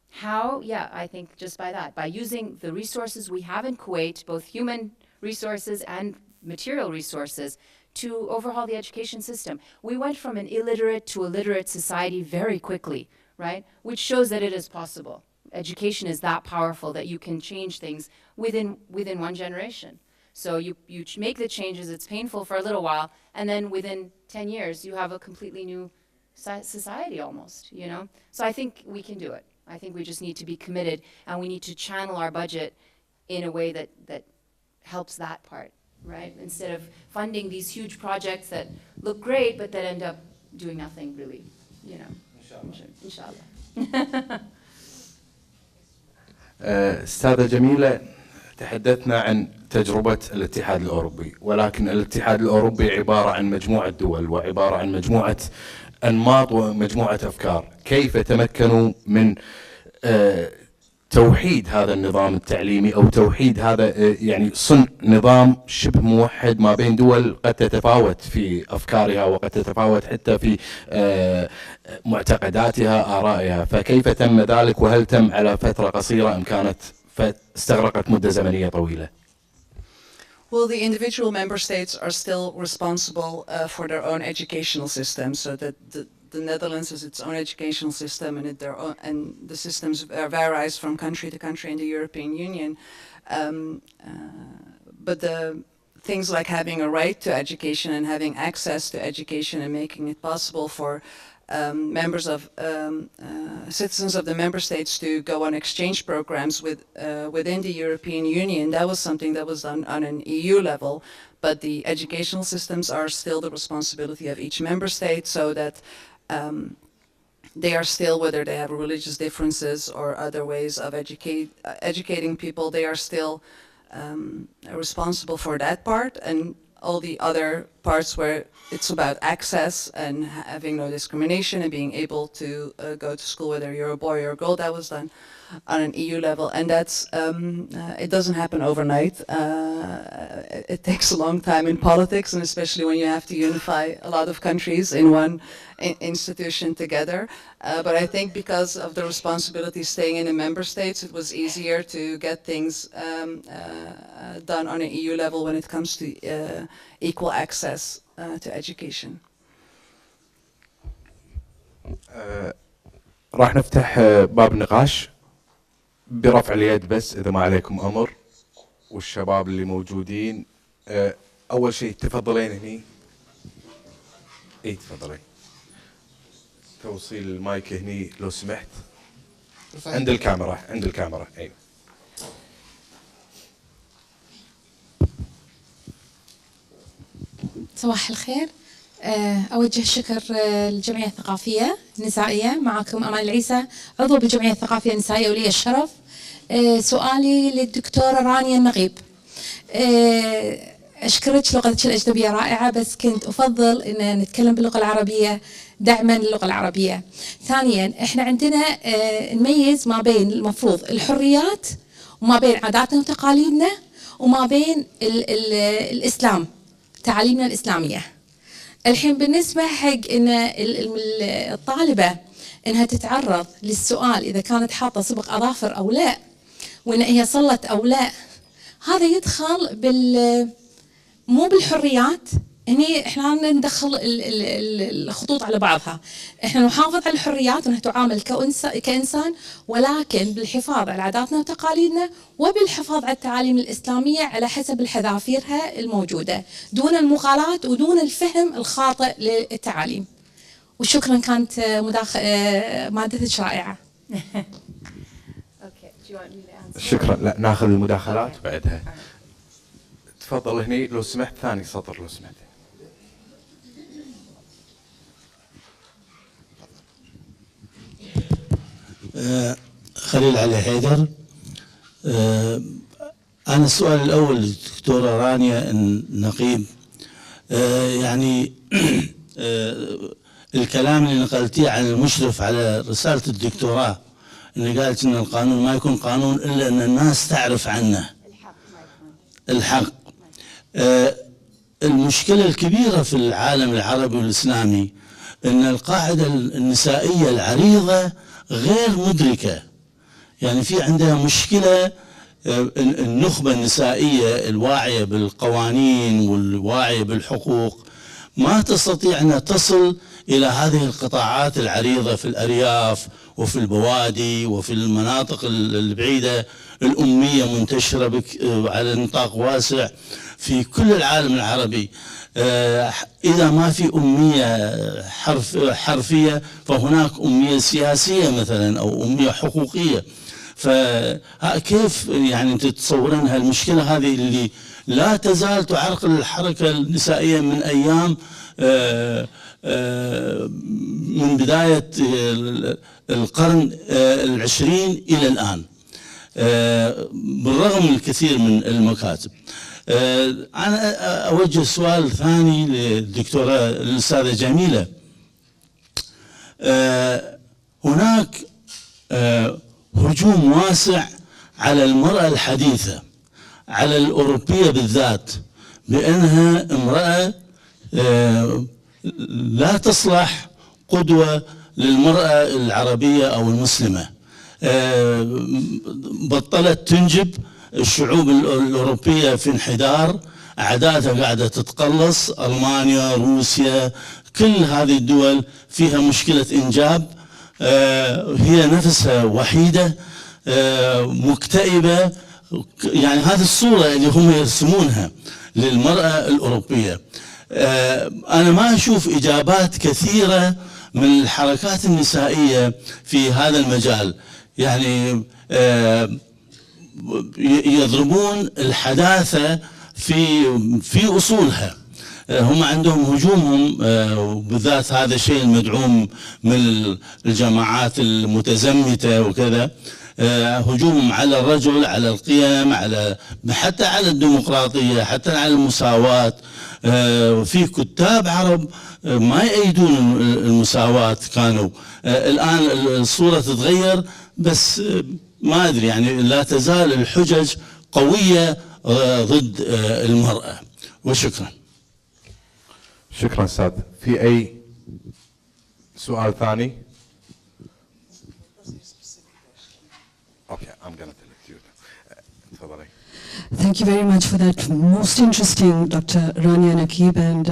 how? Yeah, I think just by that, by using the resources we have in Kuwait, both human resources and material resources, to overhaul the education system. We went from an illiterate to a literate society very quickly, right? Which shows that it is possible. Education is that powerful that you can change things within one generation. So you make the changes, it's painful for a little while, and then within 10 years, you have a completely new society almost, you know? So I think we can do it. I think we just need to be committed, and we need to channel our budget in a way that helps that part, right? Instead of funding these huge projects that look great, but that end up doing nothing really, you know? Inshallah. أستاذة جميلة، تحدثنا عن تجربة الاتحاد الأوربي، ولكن الاتحاد الأوربي عبارة عن مجموعة دول وعبارة عن مجموعة أنماط ومجموعة أفكار. كيف تمكنوا من توحيد هذا النظام التعليمي أو توحيد هذا يعني صنع نظام شبه موحد ما بين دول قد تتفاوت في أفكارها وقد تتفاوت حتى في معتقداتها آرائها، فكيف تم ذلك وهل تم على فترة قصيرة أم كانت استغرقت مدة زمنية طويلة؟ Well, the individual member states are still responsible for their own educational system, so that the Netherlands has its own educational system, and the systems varies from country to country in the European Union. But the things like having a right to education and having access to education and making it possible for members of citizens of the member states to go on exchange programs within the European Union, that was something that was done on an EU level. But the educational systems are still the responsibility of each member state, so that they are still, whether they have religious differences or other ways of educating people, they are still responsible for that part, and all the other parts where it's about access and having no discrimination and being able to go to school whether you're a boy or a girl, that was done on an EU level, and that's it doesn't happen overnight. It takes a long time in politics, and especially when you have to unify a lot of countries in one institution together. But I think because of the responsibility staying in the member states, it was easier to get things done on an EU level when it comes to equal access to education. راح نفتح باب نقاش برفع اليد بس إذا ما عليكم أمر، والشباب اللي موجودين أول شيء تفضلين هني. إيه تفضلين. توصيل المايك هني لو سمحت. عند الكاميرا عند الكاميرا. أيوة. صباح الخير. أوجه الشكر للجمعية الثقافية النسائية، معكم أمال العيسى عضو بالجمعية الثقافية النسائية ولي الشرف. سؤالي للدكتورة رانيا النغيب. أشكرك، لغتك الأجنبية رائعة، بس كنت أفضل أن نتكلم باللغة العربية دعما للغة العربية. ثانيا، إحنا عندنا نميز ما بين المفروض الحريات وما بين عاداتنا وتقاليدنا وما بين الإسلام، تعاليمنا الإسلامية. الحين بالنسبة حق إن الطالبة إنها تتعرض للسؤال إذا كانت حاطة صبغ أظافر أو لا، وإن هي صلت أو لا، هذا يدخل مو بالحريات. هني احنا ندخل الخطوط على بعضها. احنا نحافظ على الحريات وانها تعامل كإنسان، ولكن بالحفاظ على عاداتنا وتقاليدنا وبالحفاظ على التعاليم الإسلامية على حسب الحذافيرها الموجودة، دون المغالاة ودون الفهم الخاطئ للتعاليم. وشكرا، كانت مادتك رائعة. شكرا. لا ناخذ المداخلات بعدها. تفضل هني لو سمحت، ثاني سطر لو سمحت. خليل علي حيدر. أنا السؤال الأول للدكتورة رانيا النقيب، يعني الكلام اللي نقلتيه عن المشرف على رسالة الدكتوراه، اللي قالت إن القانون ما يكون قانون إلا أن الناس تعرف عنه الحق. المشكلة الكبيرة في العالم العربي والإسلامي أن القاعدة النسائية العريضة غير مدركة. يعني في عندها مشكلة، النخبة النسائية الواعية بالقوانين والواعية بالحقوق ما تستطيع أن تصل إلى هذه القطاعات العريضة في الأرياف وفي البوادي وفي المناطق البعيدة. الأمية منتشرة على نطاق واسع في كل العالم العربي. إذا ما في أمية حرفية فهناك أمية سياسية مثلا أو أمية حقوقية. فكيف يعني تتصورون هالمشكلة هذه اللي لا تزال تعرقل الحركة النسائية من أيام من بداية القرن العشرين إلى الآن، بالرغم من الكثير من المكاتب. أنا أوجه سؤال ثاني للدكتورة الأستاذة جميلة. هناك هجوم واسع على المرأة الحديثة، على الأوربية بالذات، بأنها امرأة لا تصلح قدوة للمرأة العربية أو المسلمة. بطلت تنجب، الشعوب الأوروبية في انحدار، أعدادها قاعدة تتقلص، ألمانيا، روسيا، كل هذه الدول فيها مشكلة إنجاب. هي نفسها وحيدة، مكتئبة. يعني هذه الصورة اللي هم يرسمونها للمرأة الأوروبية. أنا ما أشوف إجابات كثيرة من الحركات النسائية في هذا المجال. يعني يضربون الحداثة في أصولها. هم عندهم هجومهم، وبالذات هذا الشيء المدعوم من الجماعات المتزمتة وكذا، هجومهم على الرجل، على القيم، حتى على الديمقراطية، حتى على المساواة. في كتاب عرب ما يأيدون المساواة كانوا. الآن الصورة تتغير، بس ما أدري، يعني لا تزال الحجج قوية ضد المرأة. وشكرا. شكرا أستاذ. في أي سؤال ثاني؟ Okay, I'm going to tell it to you. تفضلي. Thank you very much for that most interesting, Dr. Rania Nakib and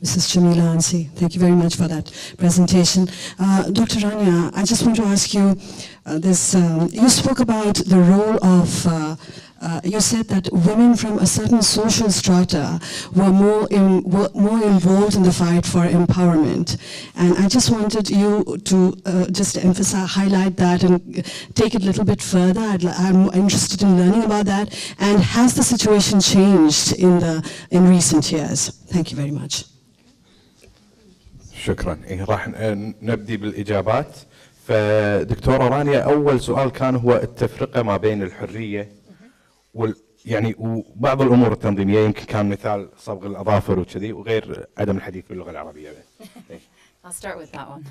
Mrs. Jamila Ansi. Thank you very much for that presentation. Dr. Rania, I just want to ask you this. You spoke about the role of you said that women from a certain social strata were more involved in the fight for empowerment, and I just wanted you to just emphasize, highlight that, and take it a little bit further. I'm interested in learning about that. And has the situation changed in recent years? Thank you very much. شكرا. راح نبدي بالإجابات. فدكتورة رانيا، أول سؤال كان هو التفرقة ما بين الحرية يعني وبعض الامور التنظيميه، يمكن كان مثال صبغ الاظافر وكذي، وغير عدم الحديث باللغه العربيه. I'll start with that one.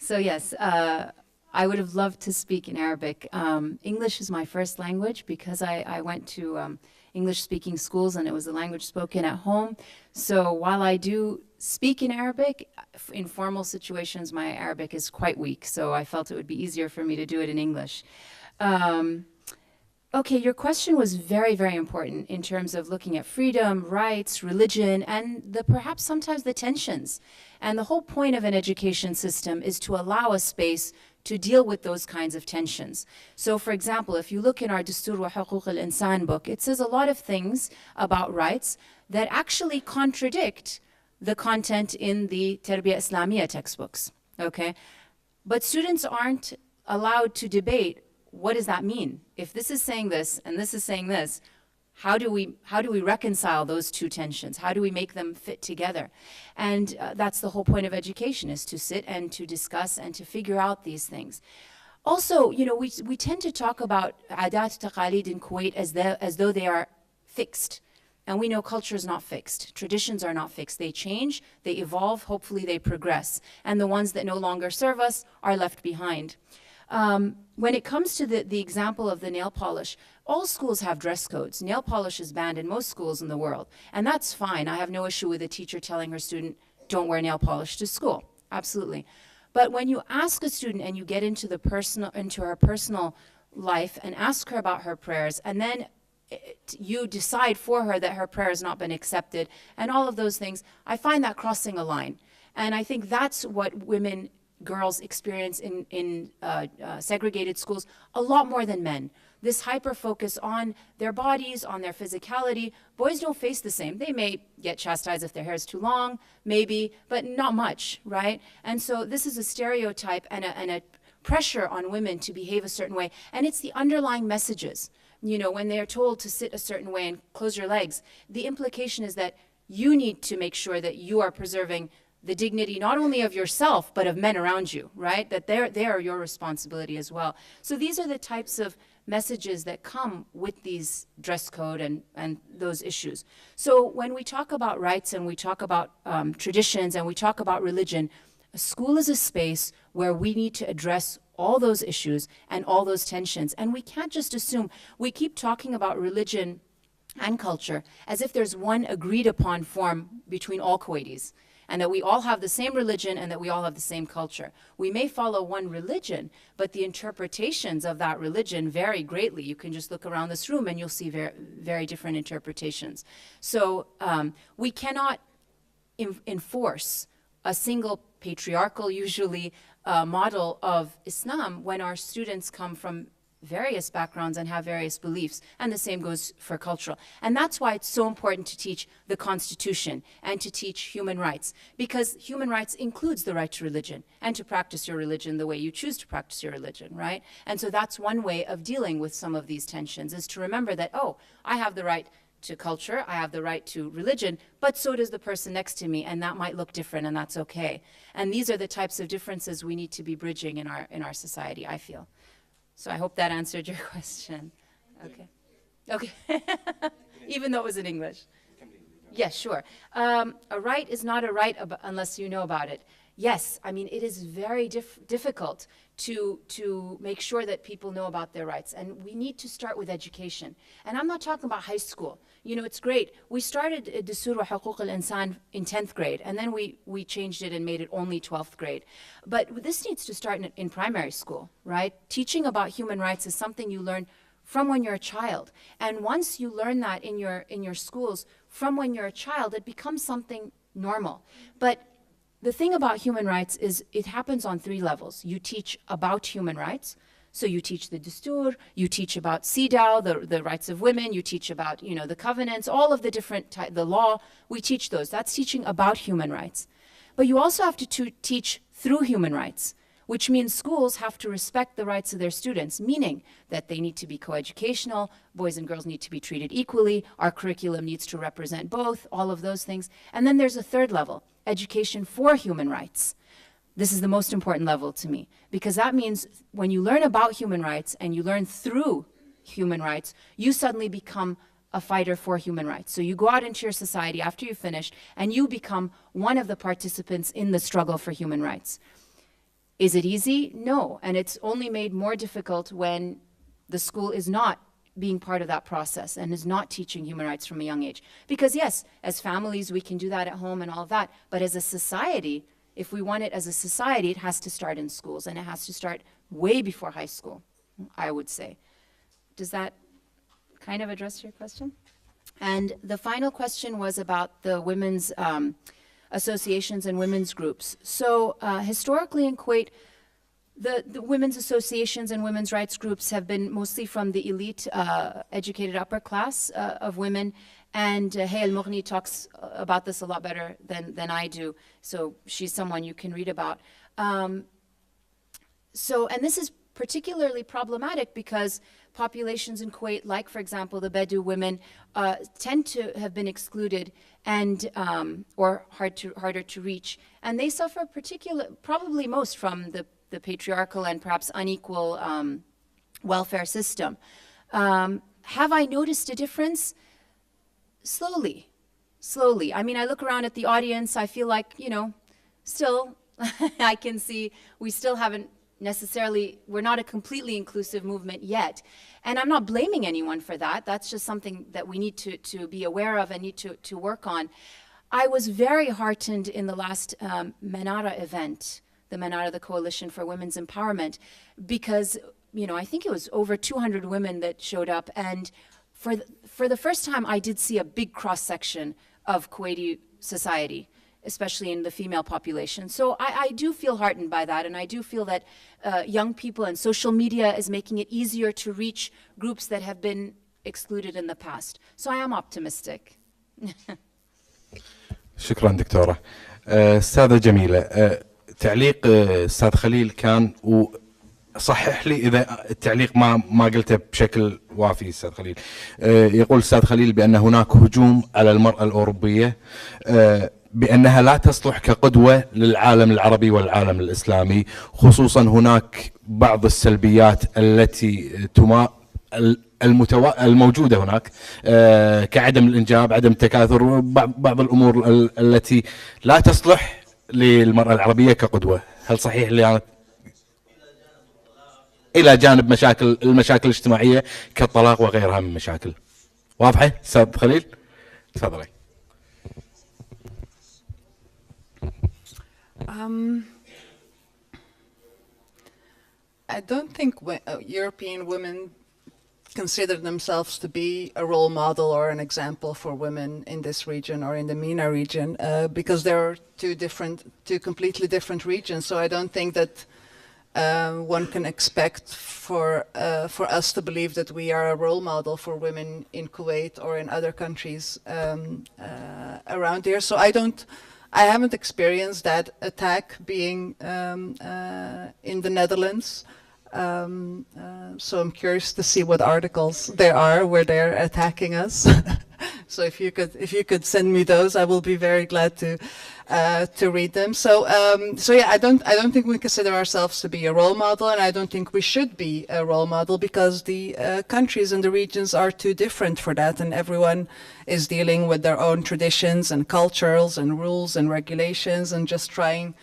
So yes, I would have loved to speak in Arabic. English is my first language because I went to English-speaking schools and it was the language spoken at home. So while I do speak in Arabic, in formal situations, my Arabic is quite weak. So I felt it would be easier for me to do it in English. Okay, your question was very, very important in terms of looking at freedom, rights, religion, and perhaps sometimes the tensions. And the whole point of an education system is to allow a space to deal with those kinds of tensions. So for example, if you look in our Dastur wa Huquq al-Insan book, it says a lot of things about rights that actually contradict the content in the Tarbiyah Islamiyya textbooks, okay? But students aren't allowed to debate, what does that mean? If this is saying this and this is saying this, how do we reconcile those two tensions? How do we make them fit together? And that's the whole point of education, is to sit and to discuss and to figure out these things. Also, you know, we tend to talk about adat taqalid in Kuwait as though they are fixed. And we know culture is not fixed. Traditions are not fixed. They change, they evolve, hopefully they progress. And the ones that no longer serve us are left behind. When it comes to the example of the nail polish, all schools have dress codes. Nail polish is banned in most schools in the world. And that's fine. I have no issue with a teacher telling her student, don't wear nail polish to school. Absolutely. But when you ask a student and you get into her personal life and ask her about her prayers, and then you decide for her that her prayer has not been accepted, and all of those things, I find that crossing a line. And I think that's what girls experience in segregated schools a lot more than men. This hyper focus on their bodies, on their physicality. Boys don't face the same. They may get chastised if their hair is too long, maybe, but not much, right? And so this is a stereotype and a pressure on women to behave a certain way. And it's the underlying messages. You know, when they're told to sit a certain way and close your legs, the implication is that you need to make sure that you are preserving the dignity not only of yourself, but of men around you, right? That they are your responsibility as well. So these are the types of messages that come with these dress code and those issues. So when we talk about rights and we talk about traditions and we talk about religion, a school is a space where we need to address all those issues and all those tensions. And we can't just assume. We keep talking about religion and culture as if there's one agreed upon form between all Kuwaitis, and that we all have the same religion and that we all have the same culture. We may follow one religion, but the interpretations of that religion vary greatly. You can just look around this room and you'll see very, very different interpretations. So we cannot enforce a single patriarchal, usually, model of Islam when our students come from various backgrounds and have various beliefs, and the same goes for cultural. And that's why it's so important to teach the Constitution and to teach human rights, because human rights includes the right to religion and to practice your religion the way you choose to practice your religion, right? And so that's one way of dealing with some of these tensions, is to remember that, oh, I have the right to culture, I have the right to religion, but so does the person next to me, and that might look different, and that's okay. And these are the types of differences we need to be bridging in our society, I feel. So I hope that answered your question. Okay. Okay. Even though it was in English. Yes, sure. A right is not a right unless you know about it. Yes, I mean, it is very difficult to make sure that people know about their rights. And we need to start with education. And I'm not talking about high school. You know, it's great. We started Dastur wa Huquq al-Insan in 10th grade, and then we changed it and made it only 12th grade. But this needs to start in primary school, right? Teaching about human rights is something you learn from when you're a child. And once you learn that in your schools from when you're a child, it becomes something normal. But the thing about human rights is it happens on 3 levels. You teach about human rights. So you teach the Dastur, you teach about CEDAW, the rights of women, you teach about, you know, the covenants, all of the different, the law, we teach those. That's teaching about human rights. But you also have to teach through human rights, which means schools have to respect the rights of their students, meaning that they need to be coeducational, boys and girls need to be treated equally, our curriculum needs to represent both, all of those things. And then there's a 3rd level, education for human rights. This is the most important level to me, because that means when you learn about human rights and you learn through human rights, you suddenly become a fighter for human rights. So you go out into your society after you finish and you become one of the participants in the struggle for human rights. Is it easy? No. And it's only made more difficult when the school is not being part of that process and is not teaching human rights from a young age. Because yes, as families, we can do that at home and all of that. But as a society, if we want it as a society, it has to start in schools, and it has to start way before high school, I would say. Does that kind of address your question? And the final question was about the women's associations and women's groups. So historically in Kuwait, the women's associations and women's rights groups have been mostly from the elite, educated upper class of women. And Hayal Mughni talks about this a lot better than I do. So she's someone you can read about. And this is particularly problematic because populations in Kuwait, like for example the Bedou women, tend to have been excluded and or harder to reach, and they suffer probably most from the patriarchal and perhaps unequal welfare system. Have I noticed a difference? Slowly. I mean, I look around at the audience, I feel like, you know, still I can see we still haven't necessarily, we're not a completely inclusive movement yet. And I'm not blaming anyone for that. That's just something that we need to be aware of and need to work on. I was very heartened in the last Menara event, the Menara, the Coalition for Women's Empowerment, because, you know, I think it was over 200 women that showed up. And for the first time, I did see a big cross-section of Kuwaiti society, especially in the female population. So I do feel heartened by that, and I do feel that young people and social media is making it easier to reach groups that have been excluded in the past. So I am optimistic. شكرا دكتورة. أستاذة جميلة، تعليق أستاذ خليل كان صحح لي إذا التعليق ما قلته بشكل وافي. أستاذ خليل يقول أستاذ خليل بأن هناك هجوم على المرأة الأوروبية، بأنها لا تصلح كقدوة للعالم العربي والعالم الإسلامي، خصوصا هناك بعض السلبيات التي الموجودة هناك كعدم الإنجاب، عدم التكاثر، بعض الأمور التي لا تصلح للمرأة العربية كقدوة. هل صحيح اللي أنا إلى جانب المشاكل الاجتماعية كالطلاق وغيرها من مشاكل؟ واضحة أستاذ خليل؟ تفضلي. I don't think European women consider themselves to be a role model or an example for women in this region or in the MENA region, because there are two completely different regions. So I don't think that one can expect for us to believe that we are a role model for women in Kuwait or in other countries around here. So I haven't experienced that attack being in the Netherlands. So I'm curious to see what articles there are where they're attacking us. So if you could send me those, I will be very glad to read them. So yeah, I don't think we consider ourselves to be a role model, and I don't think we should be a role model, because the countries and the regions are too different for that, and everyone is dealing with their own traditions and cultures and rules and regulations, and just trying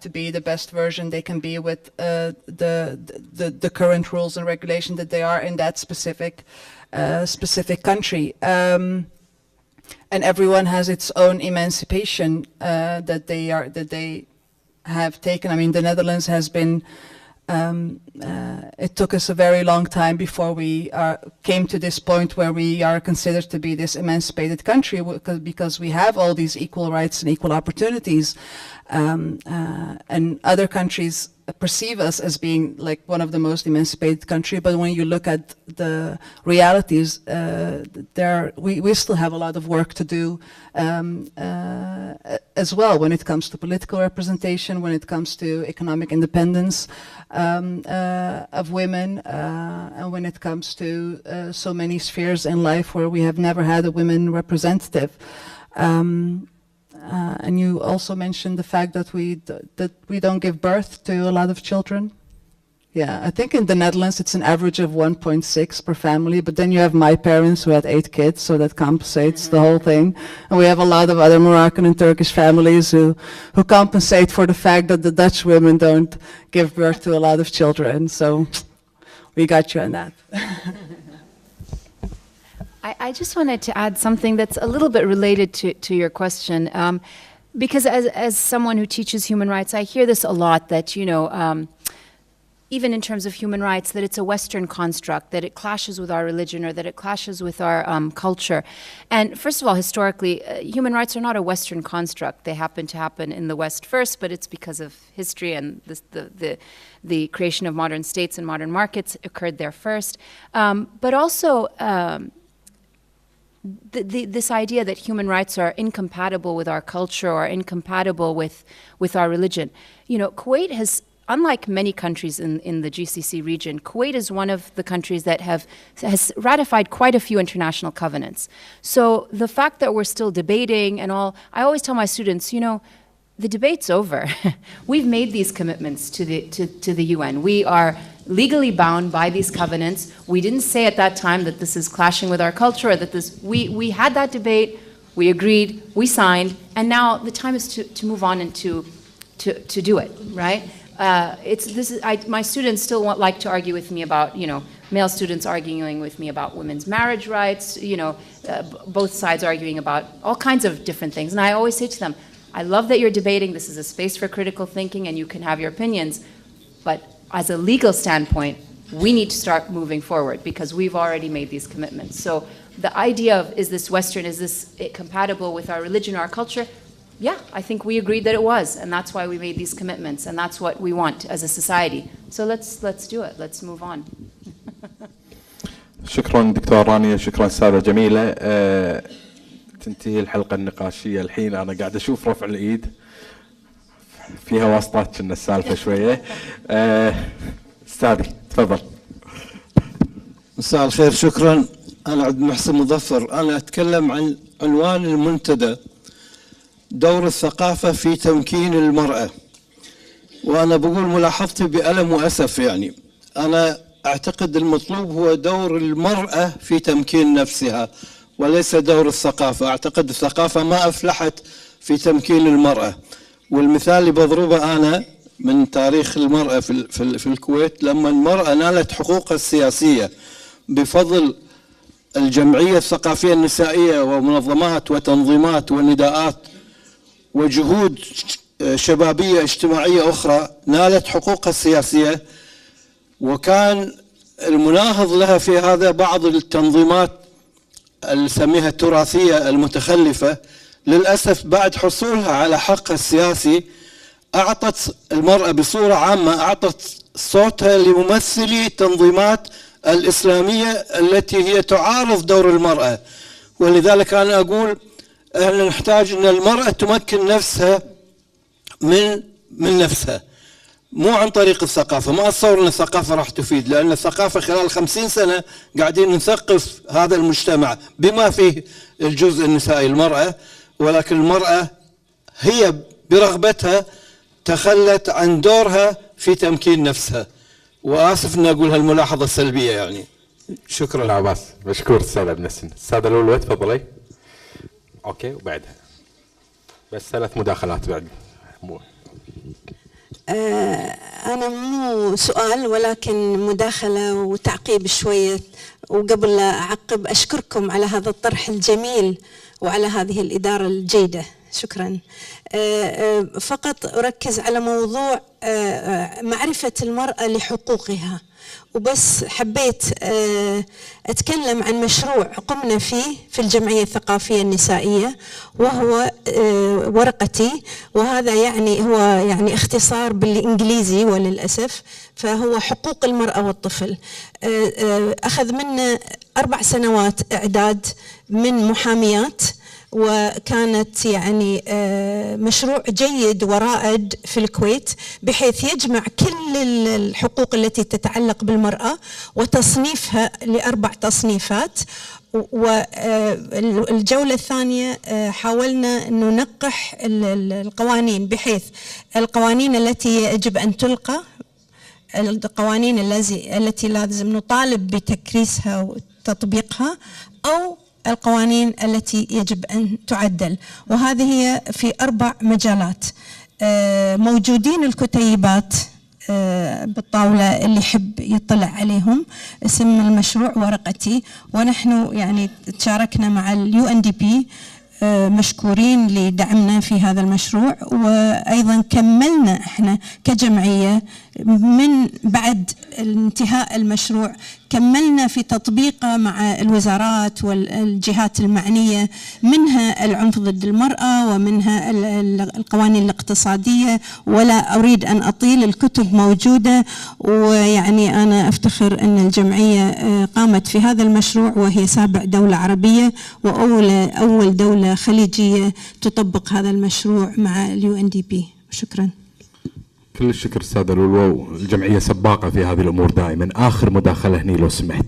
to be the best version they can be with the current rules and regulation that they are in that specific country. And everyone has its own emancipation that they have taken. I mean, the Netherlands has been. It took us a very long time before we came to this point where we are considered to be this emancipated country, because we have all these equal rights and equal opportunities, and other countries perceive us as being like one of the most emancipated countries. But when you look at the realities, we still have a lot of work to do as well when it comes to political representation, when it comes to economic independence of women, and when it comes to so many spheres in life where we have never had a women representative. And you also mentioned the fact that we don't give birth to a lot of children. Yeah, I think in the Netherlands it's an average of 1.6 per family, but then you have my parents who had 8 kids, so that compensates the whole thing. And we have a lot of other Moroccan and Turkish families who compensate for the fact that the Dutch women don't give birth to a lot of children. So we got you on that. I just wanted to add something that's a little bit related to your question. Because as someone who teaches human rights, I hear this a lot, that, you know, even in terms of human rights, that it's a Western construct, that it clashes with our religion, or that it clashes with our culture. And first of all, historically, human rights are not a Western construct. They happen to happen in the West first, but it's because of history and the creation of modern states and modern markets occurred there first. But also, this idea that human rights are incompatible with our culture or incompatible with our religion. You know, Kuwait has, unlike many countries in the GCC region, Kuwait is one of the countries that has ratified quite a few international covenants. So the fact that we're still debating and all, I always tell my students, you know, the debate's over. We've made these commitments to the UN. We are legally bound by these covenants. We didn't say at that time that this is clashing with our culture, or that this, we had that debate, we agreed, we signed, and now the time is to move on and to do it, right? My students still like to argue with me about, you know, male students arguing with me about women's marriage rights, you know, both sides arguing about all kinds of different things. And I always say to them, I love that you're debating. This is a space for critical thinking and you can have your opinions. But as a legal standpoint, we need to start moving forward because we've already made these commitments. So the idea of, is this Western, is this compatible with our religion or our culture? Yeah, I think we agreed that it was, and that's why we made these commitments, and that's what we want as a society. So let's do it. Let's move on. شكرا دكتور رانيا، شكرا أستاذة جميلة. تنتهي الحلقة النقاشية الحين. أنا قاعد أشوف رفع الإيد، فيها واسطات كنا السالفة شوية. أستاذي تفضل. مساء الخير، شكرا. أنا عبد المحسن مظفر. أنا أتكلم عن عنوان المنتدى، دور الثقافة في تمكين المرأة. وأنا بقول ملاحظتي بألم وأسف، يعني أنا أعتقد المطلوب هو دور المرأة في تمكين نفسها وليس دور الثقافة. أعتقد الثقافة ما أفلحت في تمكين المرأة. والمثال اللي بضربه أنا من تاريخ المرأة في الكويت، لما المرأة نالت حقوقها السياسية بفضل الجمعية الثقافية النسائية ومنظمات وتنظيمات ونداءات وجهود شبابية اجتماعية أخرى، نالت حقوقها السياسية. وكان المناهض لها في هذا بعض التنظيمات اللي نسميها التراثية المتخلفة. للأسف بعد حصولها على حقها السياسي أعطت المرأة بصورة عامة، أعطت صوتها لممثلي التنظيمات الإسلامية التي هي تعارض دور المرأة. ولذلك أنا أقول أننا نحتاج أن المرأة تمكن نفسها من نفسها، مو عن طريق الثقافة. ما أتصور أن الثقافة راح تفيد، لأن الثقافة خلال 50 سنة قاعدين نثقف هذا المجتمع بما فيه الجزء النسائي المرأة، ولكن المرأة هي برغبتها تخلت عن دورها في تمكين نفسها. وآسف أن أقول هالملاحظة السلبية يعني. شكرا. لا بس مشكور أستاذ ابن السن. أستاذ أ.لولوه تفضلي. أوكي، وبعدها بس 3 مداخلات بعد. أنا مو سؤال ولكن مداخلة وتعقيب شوية. وقبل لا أعقب أشكركم على هذا الطرح الجميل وعلى هذه الإدارة الجيدة، شكرا. فقط أركز على موضوع معرفة المرأة لحقوقها، وبس حبيت أتكلم عن مشروع قمنا فيه في الجمعية الثقافية النسائية، وهو ورقتي. وهذا يعني هو يعني اختصار بالإنجليزي وللأسف، فهو حقوق المرأة والطفل. أخذ منا 4 سنوات إعداد من محاميات، وكانت يعني مشروع جيد ورائد في الكويت، بحيث يجمع كل الحقوق التي تتعلق بالمرأة وتصنيفها ل4 تصنيفات. والجولة الثانية حاولنا أن ننقح القوانين، بحيث القوانين التي يجب أن تلقى القوانين التي لازم نطالب بتكريسها وتطبيقها، أو القوانين التي يجب أن تعدل. وهذه هي في 4 مجالات. موجودين الكتيبات بالطاولة اللي يحب يطلع عليهم. اسم المشروع ورقتي، ونحن يعني تشاركنا مع UNDP، مشكورين لدعمنا في هذا المشروع. وأيضا كملنا احنا كجمعية من بعد انتهاء المشروع، كملنا في تطبيقه مع الوزارات والجهات المعنية، منها العنف ضد المرأة ومنها القوانين الاقتصادية. ولا أريد أن أطيل، الكتب موجودة. ويعني أنا أفتخر أن الجمعية قامت في هذا المشروع، وهي 7 دولة عربية وأول دولة خليجية تطبق هذا المشروع مع UNDP. شكرا. كل الشكر أستاذ أ.لولوه، الجمعية سباقة في هذه الأمور دائما. آخر مداخلة هني لو سمحت.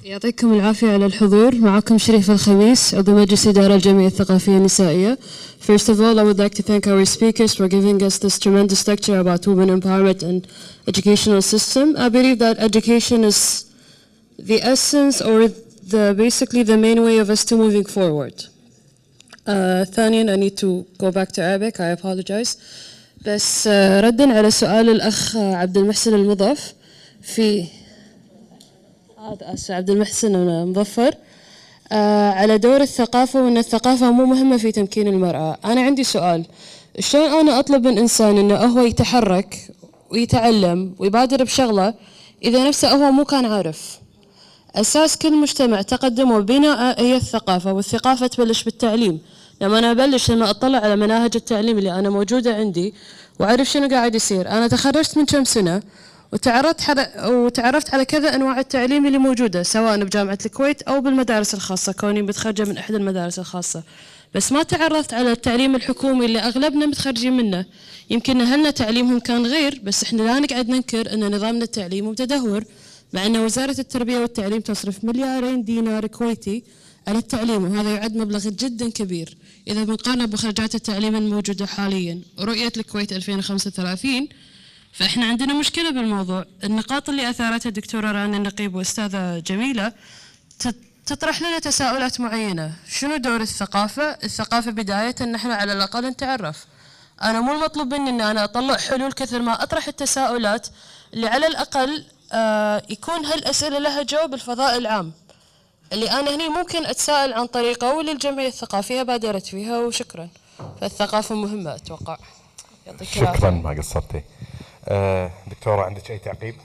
يعطيكم العافية على الحضور. معكم شريف الخميس، عضو مجلس إدارة الجمعية الثقافية النسائية. First of all, I would like to thank our speakers for giving us this tremendous lecture about women empowerment and educational system. I believe that education is the essence or basically the main way of us to moving forward. ثانيا I need to go back to Arabic, I apologize. بس ردا على سؤال الأخ عبد المحسن المضاف في عبد المحسن المظفر على دور الثقافة، وأن الثقافة مو مهمة في تمكين المرأة. أنا عندي سؤال، شلون أنا أطلب من إنسان أنه هو يتحرك ويتعلم ويبادر بشغلة إذا نفسه هو مو كان عارف؟ أساس كل مجتمع تقدم وبناء هي الثقافة، والثقافة تبلش بالتعليم. لما أنا أبلش لما أطلع على مناهج التعليم اللي أنا موجودة عندي وأعرف شنو قاعد يصير. أنا تخرجت من كم سنة وتعرفت على كذا أنواع التعليم اللي موجودة، سواء بجامعة الكويت أو بالمدارس الخاصة، كوني متخرجة من إحدى المدارس الخاصة. بس ما تعرفت على التعليم الحكومي اللي أغلبنا متخرجين منه. يمكن أهلنا تعليمهم كان غير، بس إحنا لا نقعد ننكر أن نظامنا التعليمي متدهور، مع أن وزارة التربية والتعليم تصرف 2 دينار كويتي على التعليم، وهذا يعد مبلغ جدا كبير إذا بنقارنه بمخرجات التعليم الموجودة حاليا. رؤية الكويت 2035، فإحنا عندنا مشكلة بالموضوع. النقاط اللي أثارتها الدكتورة رانيا النقيب وأستاذة جميلة تطرح لنا تساؤلات معينة. شنو دور الثقافة؟ الثقافة بداية أن احنا على الأقل نتعرف. أنا مو المطلوب مني أن أنا أطلع حلول كثر ما أطرح التساؤلات اللي على الأقل يكون هالأسئلة لها جواب بالفضاء العام، اللي أنا هني ممكن أتساءل عن طريقه، واللي الجمعية الثقافية بادرت فيها. وشكرا. فالثقافة مهمة أتوقع. يعطيك العافية. شكرا، ما قصرتي. دكتورة عندك أي تعقيب؟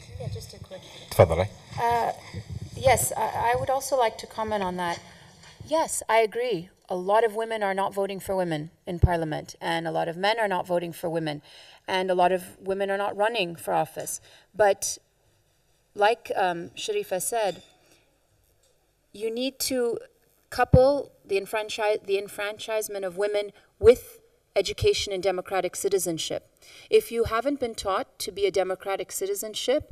تفضلي. Yes, I would also like to comment on that. Yes, I agree. A lot of women are not voting for women in parliament, and a lot of men are not voting for women, and a lot of women are not running for office. But like Sharifa said, you need to couple the enfranchisement of women with education and democratic citizenship. If you haven't been taught to be a democratic citizenship,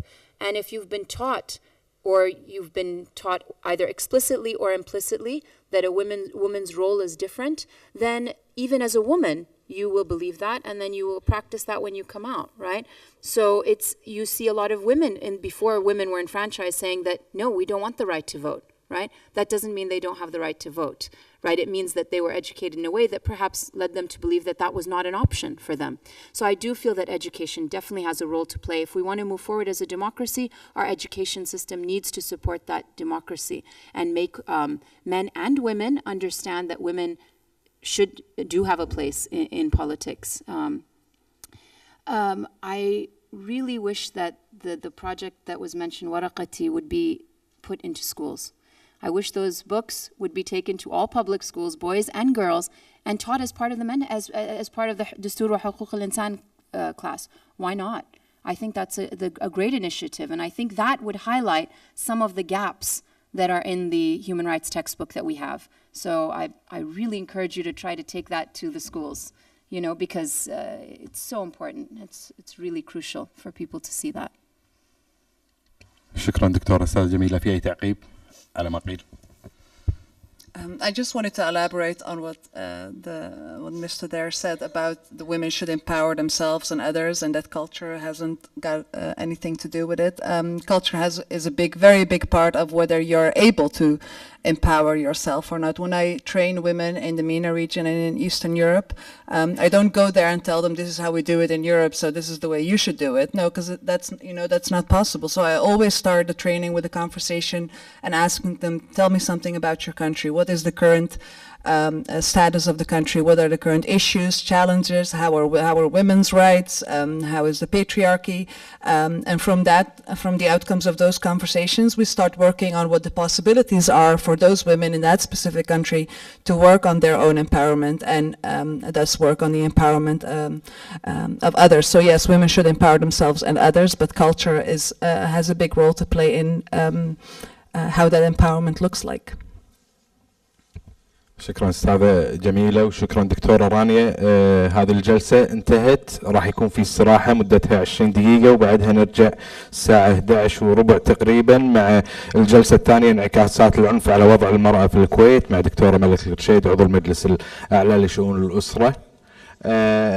and if you've been taught, or you've been taught either explicitly or implicitly, that a woman's role is different, then even as a woman, you will believe that, and then you will practice that when you come out, right? So you see a lot of women, before women were enfranchised, saying that, no, we don't want the right to vote, right? That doesn't mean they don't have the right to vote, right? It means that they were educated in a way that perhaps led them to believe that that was not an option for them. So I do feel that education definitely has a role to play. If we want to move forward as a democracy, our education system needs to support that democracy and make men and women understand that women do have a place in politics. I really wish that the project that was mentioned, waraqati, would be put into schools. I wish those books would be taken to all public schools, boys and girls, and taught as part of as part of the Dastur wa Huquq al-Insan class. Why not? I think that's a great initiative, and I think that would highlight some of the gaps that are in the human rights textbook that we have. So I really encourage you to try to take that to the schools, because it's so important. It's really crucial for people to see that. شكرا دكتورة. أستاذة جميلة، في أي تعقيب على ما قيل؟ I just wanted to elaborate on what Mr. Dare said about the women should empower themselves and others, and that culture hasn't got anything to do with it. Culture is a very big part of whether you're able to empower yourself or not. When I train women in the MENA region and in Eastern Europe, I don't go there and tell them this is how we do it in Europe, so this is the way you should do it. No, because that's not possible. So I always start the training with a conversation and asking them, tell me something about your country. What is the current status of the country? What are the current issues, challenges? How are women's rights? How is the patriarchy? And from the outcomes of those conversations, we start working on what the possibilities are for those women in that specific country to work on their own empowerment and thus work on the empowerment of others. So yes, women should empower themselves and others, but culture has a big role to play in how that empowerment looks like. شكرا أستاذة جميلة وشكرا دكتورة رانيا. هذه الجلسة انتهت، راح يكون في استراحة مدتها 20 دقيقة وبعدها نرجع الساعة 11:15 تقريبا مع الجلسة الثانية انعكاسات العنف على وضع المرأة في الكويت مع دكتورة ملك الرشيد عضو المجلس الأعلى لشؤون الأسرة.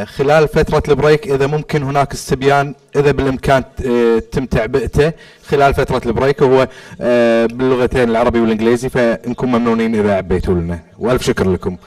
خلال فترة البريك إذا ممكن هناك استبيان إذا بالإمكان تم تعبئته خلال فترة البريك، وهو باللغتين العربي والإنجليزي، فإنكم ممنونين إذا عبيتوا لنا، وألف شكر لكم.